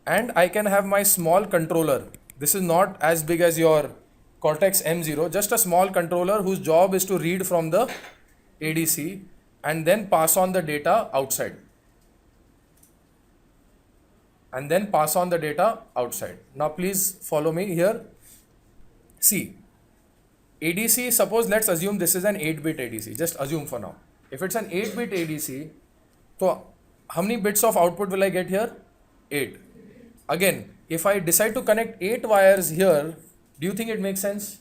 And I can have my small controller. This is not as big as your Cortex M0, just a small controller whose job is to read from the ADC and then pass on the data outside. And then pass on the data outside. Now please follow me here. See, ADC, suppose let's assume this is an 8-bit ADC. Just assume for now. If it's an 8-bit ADC, so how many bits of output will I get here? 8. Again, if I decide to connect 8 wires here, do you think it makes sense?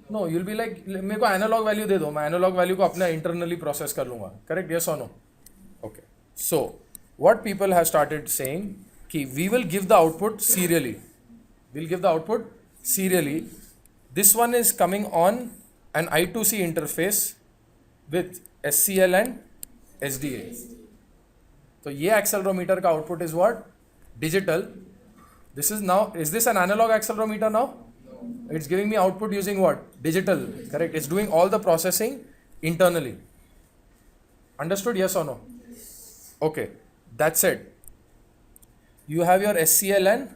No, you'll be like, मेरे को analog value दे दो, मैं analog value को अपना internally process कर लूँगा. Correct? Yes or no? Okay. So, what people have started saying, कि we will give the output serially. We'll give the output serially. This one is coming on an I2C interface with SCL and SDA. So ये accelerometer का output is what? Digital. This is now, is this an analog accelerometer now? No. It's giving me output using what? Digital. Correct. It's doing all the processing internally. Understood? Yes or no? Yes. Okay. That's it. You have your SCL and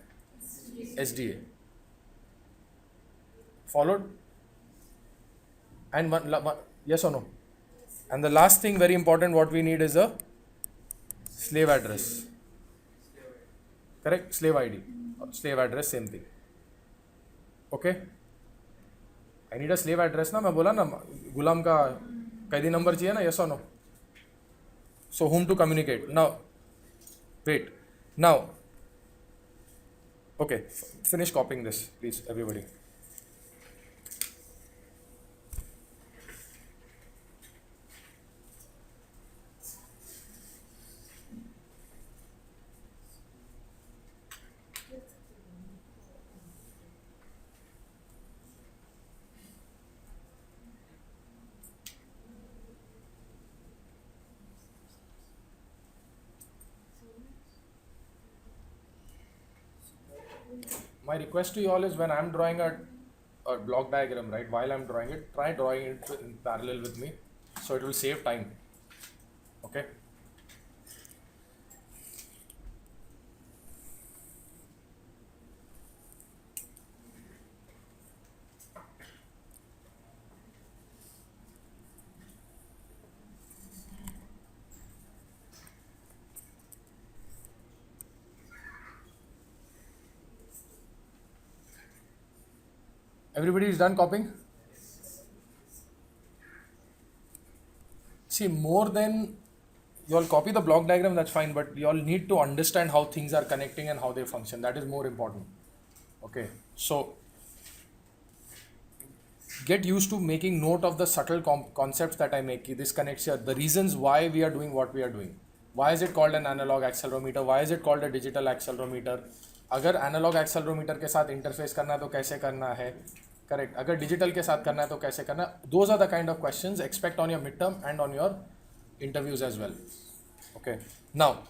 SDA. Followed? And one, yes or no? And the last thing, very important, what we need is a slave address. Correct? Slave ID. Slave address, same thing. Okay? I need a slave address ना, मैं बोला ना गुलाम का कैदी number चाहिए ना, yes or no? So whom to communicate? Now, wait. Now, okay, finish copying this, please, everybody. My request to you all is when I'm drawing a block diagram, right, while I'm drawing it, try drawing it in parallel with me, so it will save time. Okay? Everybody is done copying? See, more than you all copy the block diagram, that's fine, but you all need to understand how things are connecting and how they function. That is more important. Okay, so get used to making note of the subtle concepts that I make. This connects here, the reasons why we are doing what we are doing. Why is it called an analog accelerometer? Why is it called a digital accelerometer? अगर analogue accelerometer के साथ interface करना है तो कैसे करना है, correct, अगर डिजिटल के साथ करना है तो कैसे करना है. Those are the kind of questions expect on your midterm and on your interviews as well. Okay, now,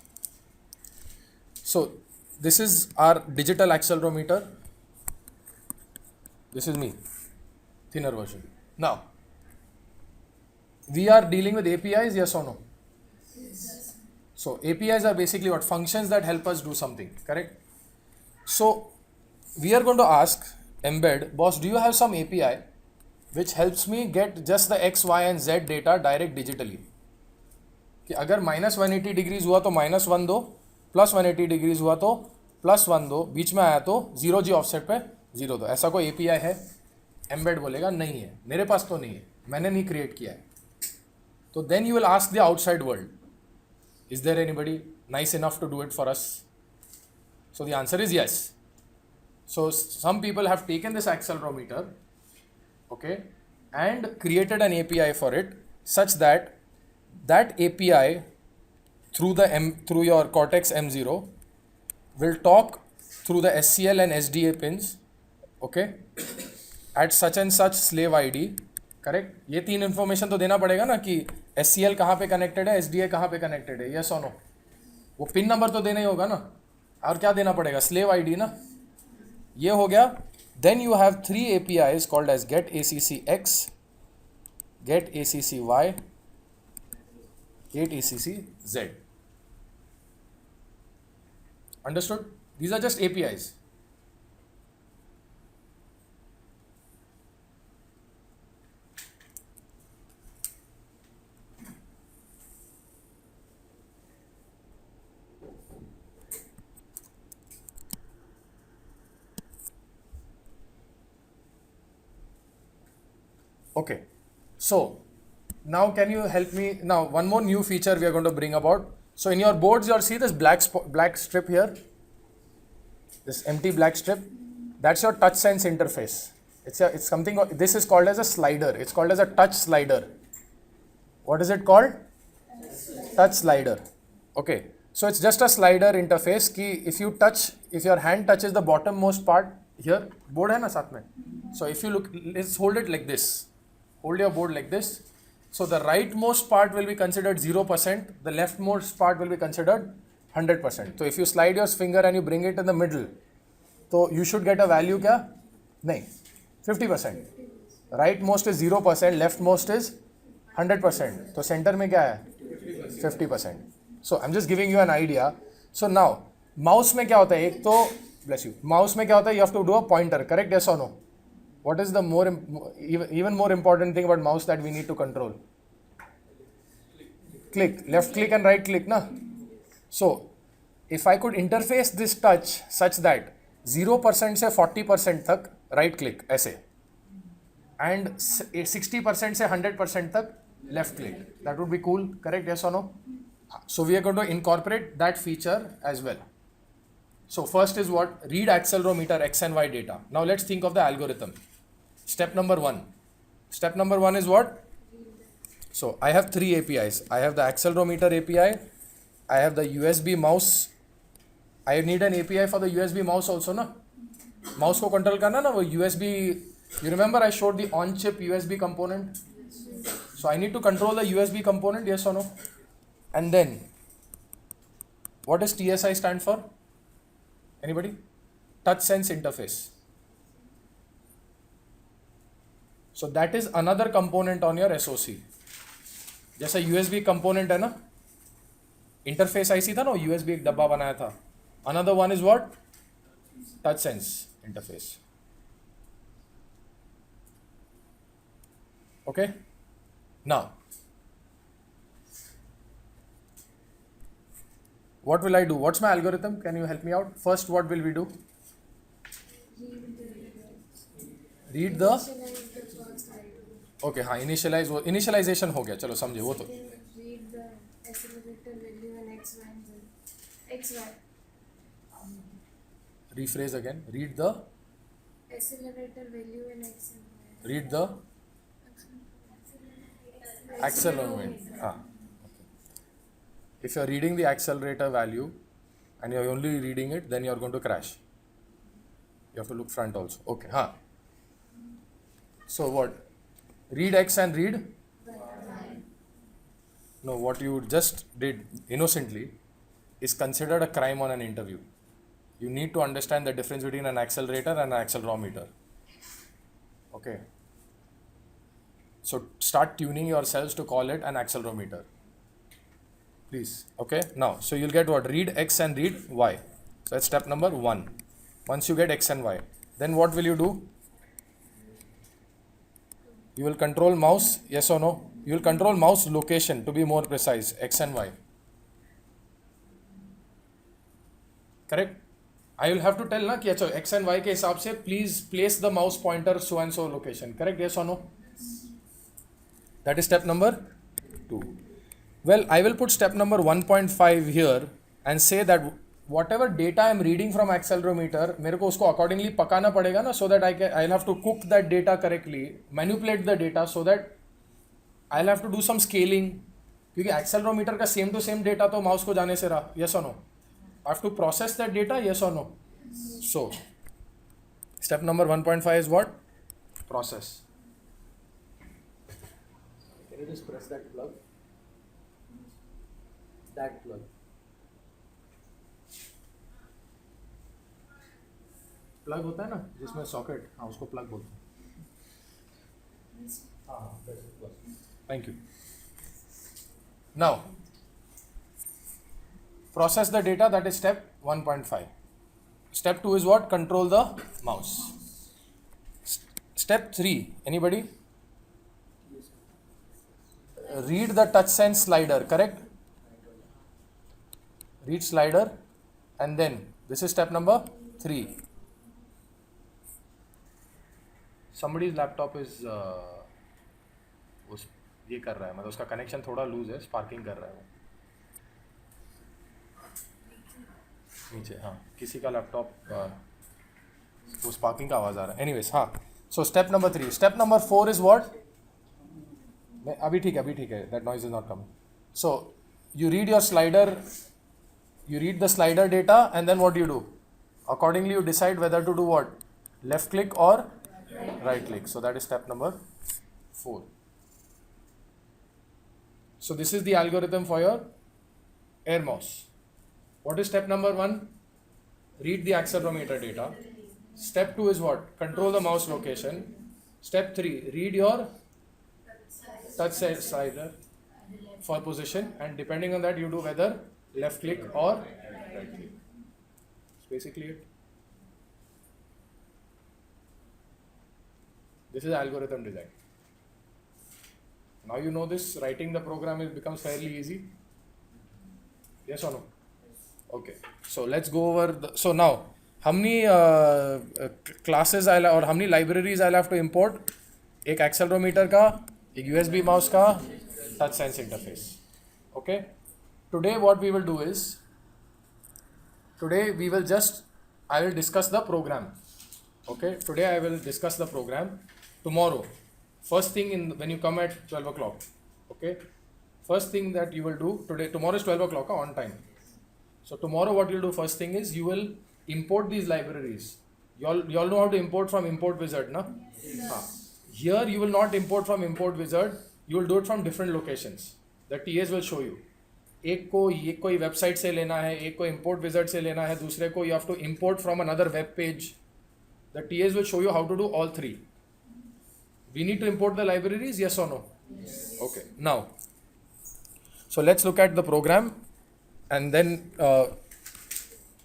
so this is our digital accelerometer. This is me, thinner version. Now, we are dealing with APIs, yes or no? Yes. So APIs are basically what? Functions that help us do something, correct? So we are going to ask Embed, boss, do you have some API which helps me get just the X, Y and Z data direct digitally? कि अगर -180 degrees हुआ तो -1 दो, +180 degrees हुआ तो +1 दो, बीच में आया तो 0G ऑफसेट पे 0 दो. ऐसा कोई API है? Embed बोलेगा नहीं है, मेरे पास तो नहीं है, मैंने नहीं क्रिएट किया है. तो then you will ask the outside world, is there anybody nice enough to do it for us? So the answer is yes. So some people have taken this accelerometer, okay, and created an API for it such that that API through your Cortex M0 will talk through the SCL and SDA pins, okay, at such and such slave ID, correct. ये तीन information तो देना पड़ेगा ना कि SCL कहाँ पे connected है, SDA कहाँ पे connected है, yes or no. वो pin number तो देना ही होगा ना, और क्या देना पड़ेगा, slave ID ना. ये हो गया. Then you have 3 APIs called as get ACC X, get ACC Y 8 ECC Z. Understood? These are just APIs. Okay, so now can you help me? Now one more new feature we are going to bring about. So in your boards, you'll see this black strip here, this empty black strip. That's your touch sense interface. It's something. This is called as a slider. It's called as a touch slider. What is it called? Touch slider. Okay. So it's just a slider interface. Ki if your hand touches the bottommost part here, board hai na saath mein. So if you look, let's hold it like this. Hold your board like this. So the rightmost part will be considered 0%. The leftmost part will be considered 100%. So if you slide your finger and you bring it in the middle, so you should get a value kya? Nahin, 50%. Rightmost is 0%, leftmost is 100%. So center mein kya hai? 50%. So I'm just giving you an idea. So now, mouse में क्या होता है? एक तो bless you. Mouse में क्या होता है? You have to do a pointer. Correct? Yes or no? What is the even more important thing about mouse that we need to control? Click. Left click and right click, na? So if I could interface this touch such that 0% से 40% तक right click ऐसे, and 60% से 100% तक left click. That would be cool. Correct? Yes or no? So we are going to incorporate that feature as well. So first is what? Read accelerometer X and Y data. Now let's think of the algorithm. Step number 1. Step number 1 is what? So I have 3 APIs. I have the accelerometer API. I have the USB mouse. I need an API for the USB mouse also, na? Mouse ko control karna na, wo USB. You remember I showed the on-chip USB component? So I need to control the USB component, yes or no? And then, what does TSI stand for? Anybody? Touch sense interface. So that is another component on your SoC. जैसा USB component है ना, interface IC था ना, USB एक डब्बा बनाया था. Another one is what? Touch sense interface. Okay. Now, what will I do? What's my algorithm? Can you help me out? First, what will we do? Read the. Okay, हाँ initialize वो initialization हो गया, चलो समझे वो तो. Read the accelerator value in x, y, and z. X, y. Rephrase again. Read the. Accelerator value in x and y. Read the. Accelerometer. Ah. Okay. If you are reading the accelerator value and you are only reading it, then you are going to crash. You have to look front also. Okay. Huh. So what? Read X and read? No, what you just did innocently is considered a crime on an interview. You need to understand the difference between an accelerator and an accelerometer. Okay. So start tuning yourselves to call it an accelerometer. Please. Okay. Now, so you'll get what? Read X and read Y. So that's step number 1. Once you get X and Y, then what will you do? You will control mouse, yes or no? You will control mouse location, to be more precise, X and Y. Correct? I will have to tell na कि अच्छा X and Y के हिसाब से please place the mouse pointer so and so location. Correct? Yes or no? That is step number 2. Well, I will put step number 1.5 here and say that whatever data I am reading from accelerometer, मेरे को उसको accordingly पकाना पड़ेगा ना, so that I'll have to cook that data correctly, manipulate the data so that I'll have to do some scaling. क्योंकि accelerometer का same to same data तो mouse को जाने से रहा, yes or no? I have to process that data, yes or no? So, step number 1.5 is what? Process. Can you just press that plug? That plug. Plug होता है ना जिसमें socket, हाँ उसको प्लग बोलते हैं. हाँ, thank you. Now, process the data, that is step 1.5. Step 2 is what? Control the mouse. Step 3, anybody? Read the touch sense slider, correct? Read slider, and then this is step number 3. Somebody's laptop is उस ये कर रहा है, मतलब उसका connection थोड़ा loose है, sparking कर रहा है वो नीचे. हाँ, किसी का लैपटॉप वो स्पार्किंग का आवाज़ आ रहा है. एनीवेज, हाँ. So step number 3. Step number 4 is what? अभी ठीक है, that noise is not coming. So you read your slider, you read the slider data, and then what do you do? Accordingly, you decide whether to do what? Left click or right click. So that is step number 4. So this is the algorithm for your air mouse. What is step number 1? Read the accelerometer data. Step 2 is what? Control the mouse location. Step 3, read your touch slider for position, and depending on that you do whether left click or right click. It's basically it. This is algorithm design. Now you know this, writing the program becomes fairly easy. Yes or no? Okay. So let's go over so now how many classes or how many libraries I'll have to import? एक accelerometer का, एक USB mouse का, touch sense interface. Okay. Today what we will do is, I will discuss the program. Okay. Today I will discuss the program. Tomorrow, first thing when you come at 12 o'clock. Okay. First thing that you will do tomorrow is 12 o'clock on time. So tomorrow what you'll do first thing is you will import these libraries. You all know how to import from import wizard, na? Yes. Here you will not import from import wizard. You will do it from different locations. The TAs will show you. एक कोई website से लेना है, एक को import wizard से लेना है, दूसरे को you have to import from another web page. The TAs will show you how to do all three. We need to import the libraries, yes or no? Yes. Okay. Now, so let's look at the program, and then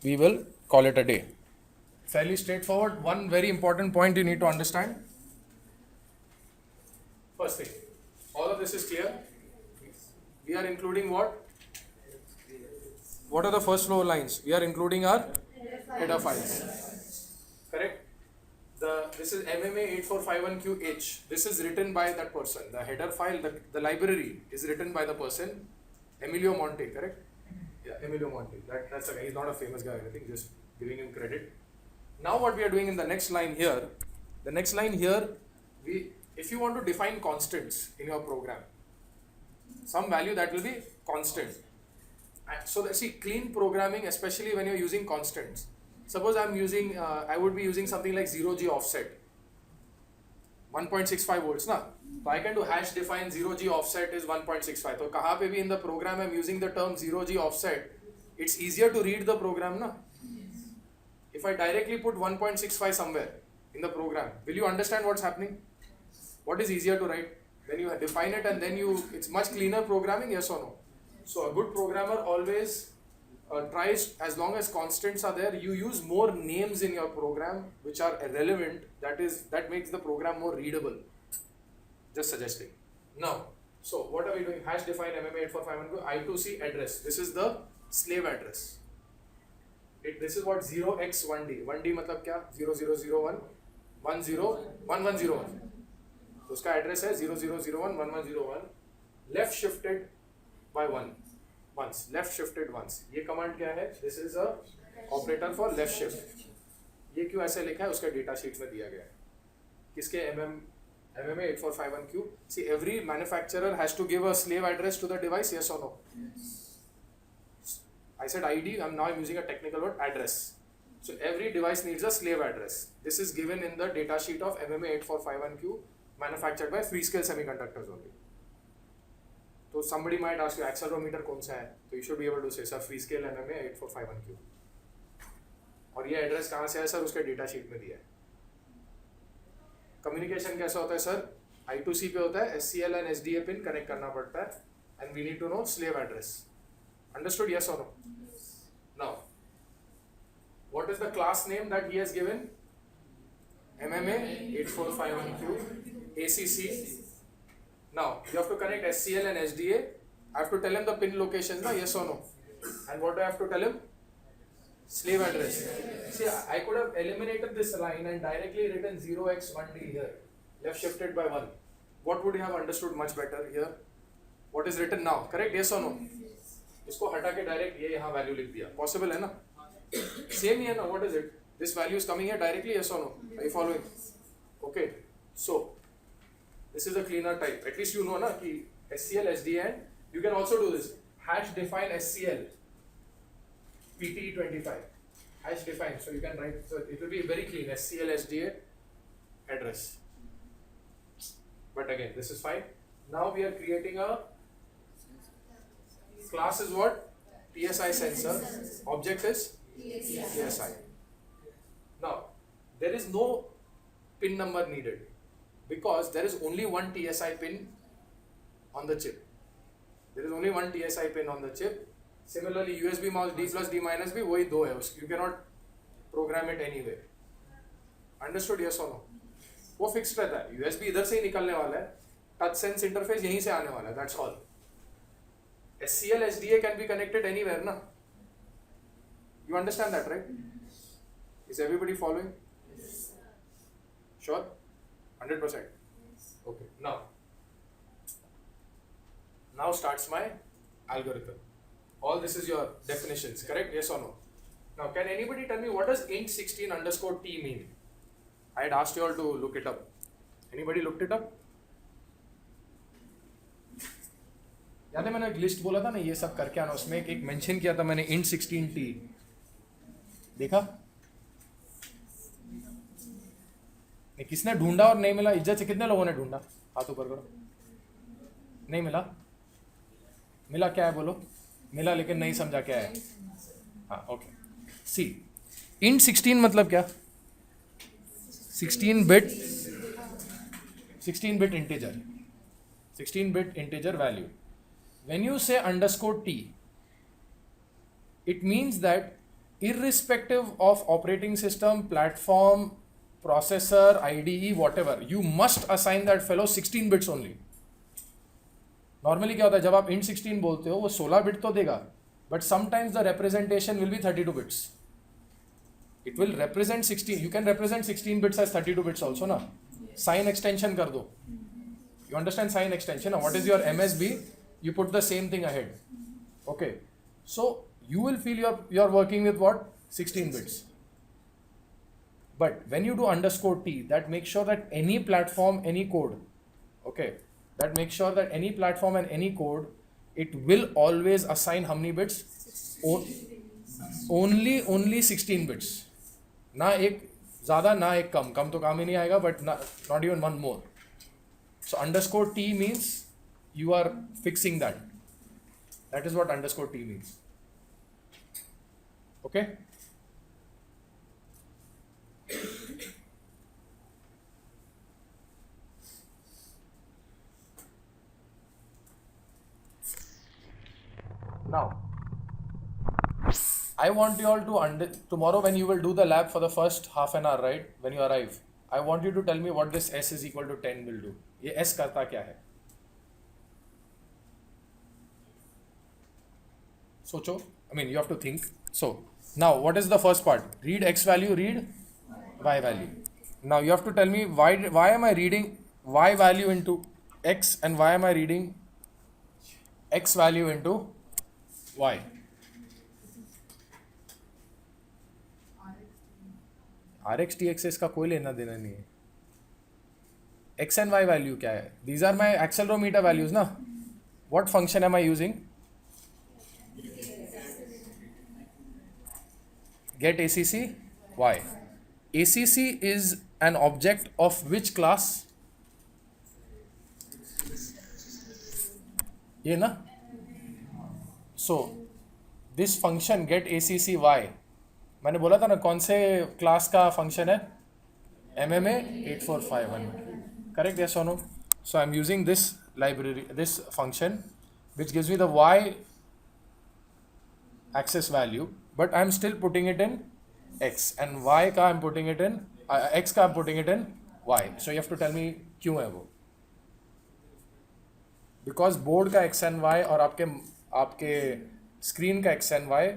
we will call it a day. Fairly straightforward. One very important point you need to understand. First thing, all of this is clear. We are including what? What are the first flow lines? We are including our header files. Correct? This is MMA 8451QH. This is written by that person. The header file, the library is written by the person, Emilio Monte, correct? Yeah, Emilio Monte. That's a guy. He's not a famous guy or anything, just giving him credit. Now what we are doing in the next line here, if you want to define constants in your program, some value that will be constant. So let's see, clean programming, especially when you're using constants. Suppose I would be using something like 0G offset, 1.65 volts, na? So I can do hash define 0G offset is 1.65. So kahan pe bhi in the program I'm using the term 0G offset, it's easier to read the program, na? If I directly put 1.65 somewhere in the program, will you understand what's happening? What is easier to write? When you define it and then it's much cleaner programming, yes or no? So a good programmer always tries, as long as constants are there, you use more names in your program which are relevant. That makes the program more readable. Just suggesting. Now, so what are we doing? Hash define MMA 8451 I2C address. This is the slave address. This is what 0x1D. 1D मतलब क्या? 0001 1101. तो उसका address है 0001 1101. Left shifted by once. Left shifted once. ये command क्या है? This is a operator for left shift. ये क्यों ऐसे लिखा है? उसके डेटा शीट में दिया गया है. किसके MMA 8451Q. See, every manufacturer has to give a slave address to the device, yes or no? Yes. I said ID, I'm using a technical word, address. So every device needs a slave address. This is given in the data sheet of MMA 8451Q, manufactured by Freescale Semiconductors only. So somebody might ask you, accelerometer कौन सा है? So you should be able to say, sir, Freescale MMA 8451Q. और ये address कहाँ से है sir? उसके data sheet में दिया है. कम्युनिकेशन कैसा होता है सर? I2C पे होता है, SCL and SDA pin connect करना पड़ता है, and we need to know slave address. Understood? Yes or no? Now, what is the class name that he has given? MMA 8451Q ACC. Now you have to connect SCL and SDA. I have to tell him the pin locations, na? Yes or no? And what do I have to tell him? Slave address. See, I could have eliminated this line and directly written 0x1D here, left shifted by 1. What would you have understood much better here? What is written now? Correct? Yes or no? इसको हटा के direct ये यहाँ value लिख दिया. Possible है ना? Same ही है ना? What is it? This value is coming here directly. Yes और no? Are you following? Okay, so this is a cleaner type. At least you know ना कि SCL, SDA, and you can also do this. Hash define SCL PT25. Hash define, so you can write, so it will be very clean. SCL, SDA address. But again, this is fine. Now we are creating a class is what? PSI sensor. Object is PSI. Now, there is no pin number needed because there is only one TSI pin on the chip. There is only one TSI pin on the chip. Similarly, USB mouse D plus D minus भी वही दो है. You cannot program it anywhere. Understood? Yes or no? वो fixed रहता है. USB इधर से ही निकलने वाला है. Touch sense interface यहीं से आने वाला है. That's all. SCL, SDA can be connected anywhere, na? You understand that, right? Is everybody following? Sure? 100%? Okay. Now starts my algorithm. All this is your definitions, correct? Yes or no? Now, can anybody tell me what does int16 underscore t mean? I had asked you all to look it up. Anybody looked it up? याद है मैंने एक list बोला था ना, ये सब करके आना. उसमें एक मेंशन किया था मैंने int16t. देखा? नहीं, किसने ढूंढा और नहीं मिला? इज्जत से कितने लोगों ने ढूंढा? हाथ ऊपर करो. नहीं मिला? मिला क्या है बोलो? मिला लेकिन नहीं समझा क्या है. हाँ, ओके. सी, int16 मतलब क्या? 16-bit integer. 16-bit integer value. When you say underscore t, it means that irrespective of operating system, platform, processor, IDE, whatever, you must assign that fellow 16 bits only. Normally क्या होता है, जब आप int16 बोलते हो वो 16 बिट तो देगा, but sometimes the representation will be 32 bits. It will represent 16. You can represent 16 bits as 32 bits also ना. साइन एक्सटेंशन कर दो. You understand sign extension? What is your MSB? You put the same thing ahead. Okay, so you will feel you're working with what? 16 bits. But when you do underscore t, that makes sure that any platform, any code, okay, that makes sure that any platform and any code, it will always assign how many bits? Only 16 bits. ना एक ज़्यादा ना एक कम तो काम ही नहीं आएगा, but not even one more. So underscore t means you are fixing that. That is what underscore t means. Okay? Now, I want you all to tomorrow when you will do the lab for the first half an hour, right? When you arrive, I want you to tell me what this s is equal to 10 will do. ये s करता क्या है? सोचो. I mean, you have to think. So, now what is the first part? Read x value, read y value. Now you have to tell me why am I reading y value into x and why am I reading x value into y? RX TX इसका कोई लेना देना नहीं है. x and y value क्या है? These are my accelerometer values ना. What function am I using? Get ACC y. ACC is an object of which class? ये ना. So this function get ACC y, मैंने बोला था ना कौन से क्लास का फंक्शन है? MMA 8451. Correct? Yes or no? So I'm using this library, this function which gives me the y axis value, but I'm still putting it in x, and y का I'm putting it in x का I'm putting it in y. So you have to tell me क्यों है वो? Because board का x and y और आपके screen का x and y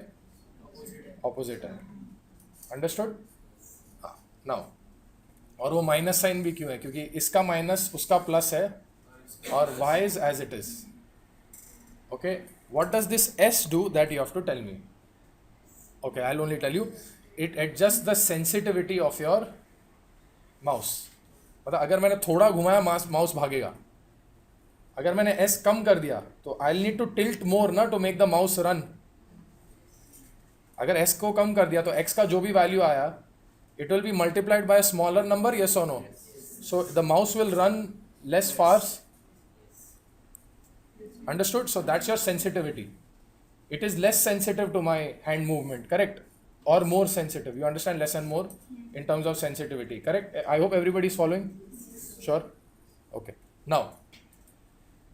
opposite है. Understood? Now, और वो माइनस साइन भी क्यों है? क्योंकि इसका माइनस उसका प्लस है और y is as it is. Okay, what does this s do? That you have to tell me. Okay, I'll only tell you. It adjusts the sensitivity of your mouse. मतलब अगर मैंने थोड़ा घुमाया mouse भागेगा. अगर मैंने s कम कर दिया तो I'll need to tilt more ना to make the mouse run. अगर s को कम कर दिया तो x का जो भी वैल्यू आया it will be multiplied by a smaller number, yes or no? So the mouse will run less fast. Understood? So that's your sensitivity. It is less sensitive to my hand movement, correct? Or more sensitive. You understand less and more in terms of sensitivity, correct? I hope everybody is following. Sure? Okay. Now,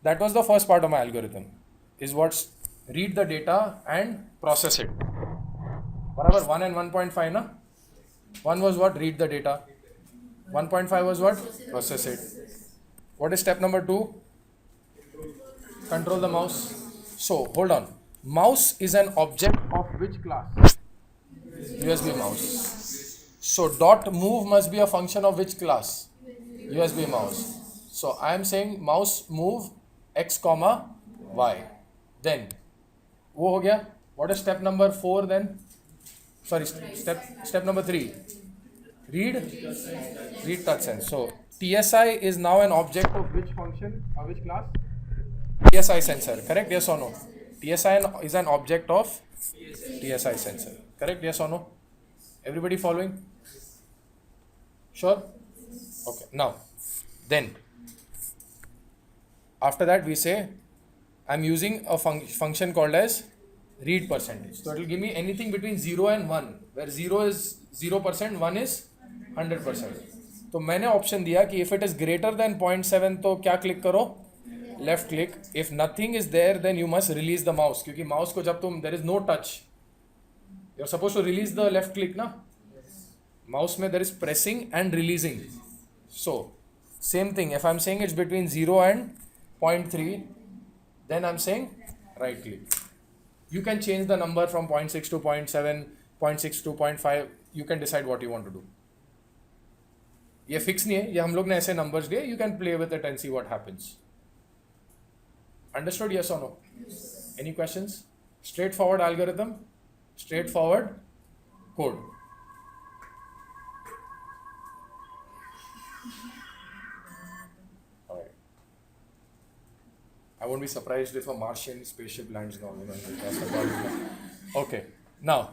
that was the first part of my algorithm. Is what's read the data and process it. Barabar 1 and 1.5 na? 1 was what? Read the data. 1.5 was what? Process it. What is step number 2? Control the mouse. So, hold on. Mouse is an object of which class? USB mouse. So, dot move must be a function of which class? USB mouse. So, I am saying mouse move x comma y. Then, वो हो गया. What is step number 4 then? Sorry, step number 3. Read touch sense. So TSI is now an object of which function or which class? TSI sensor. Correct? Yes or no? TSI is an object of TSI sensor. Correct? Yes or no? Everybody following? Sure? Okay. Now, then after that we say I'm using a function called as read percentage. So it will give me anything between 0 and 1, where 0 is 0%, 1 is 100%. तो मैंने option दिया कि if it is greater than 0.7 तो क्या click करो? Left click. If nothing is there, then you must release the mouse. क्योंकि mouse को जब तुम there is no touch, you're supposed to release the left click ना? Mouse में there is pressing and releasing. So same thing. If I'm saying it's between 0 and 0.3, then I'm saying right click. You can change the number from 0.6 to 0.7, 0.6 to 0.5. You can decide what you want to do. ये fix नहीं है, ये हम लोग ने ऐसे numbers दिए. You can play with it and see what happens. Understood? Yes or no? Yes. Any questions? Straightforward algorithm, straightforward code. All right. I won't be surprised if a Martian spaceship lands now. Okay. Now,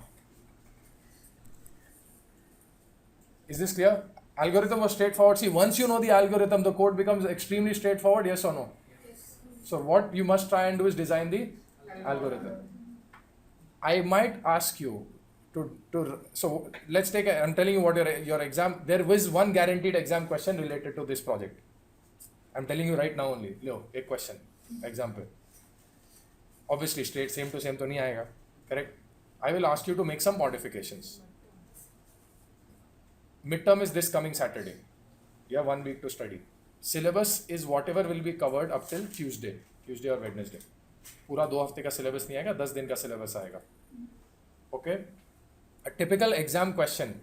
is this clear? Algorithm was straightforward. See, once you know the algorithm, the code becomes extremely straightforward. Yes or no? Yes. So what you must try and do is design the algorithm. I might ask you so let's take I'm telling you what your exam, there was one guaranteed exam question related to this project. I'm telling you right now only. Leo, a question. Example. Obviously straight same to same to nahi aayega. Correct? I will ask you to make some modifications. Midterm is this coming Saturday. You have 1 week to study. Syllabus is whatever will be covered up till Tuesday or Wednesday. पूरा 2 हफ्ते का syllabus नहीं आएगा, 10 दिन का syllabus आएगा. Okay? A typical exam question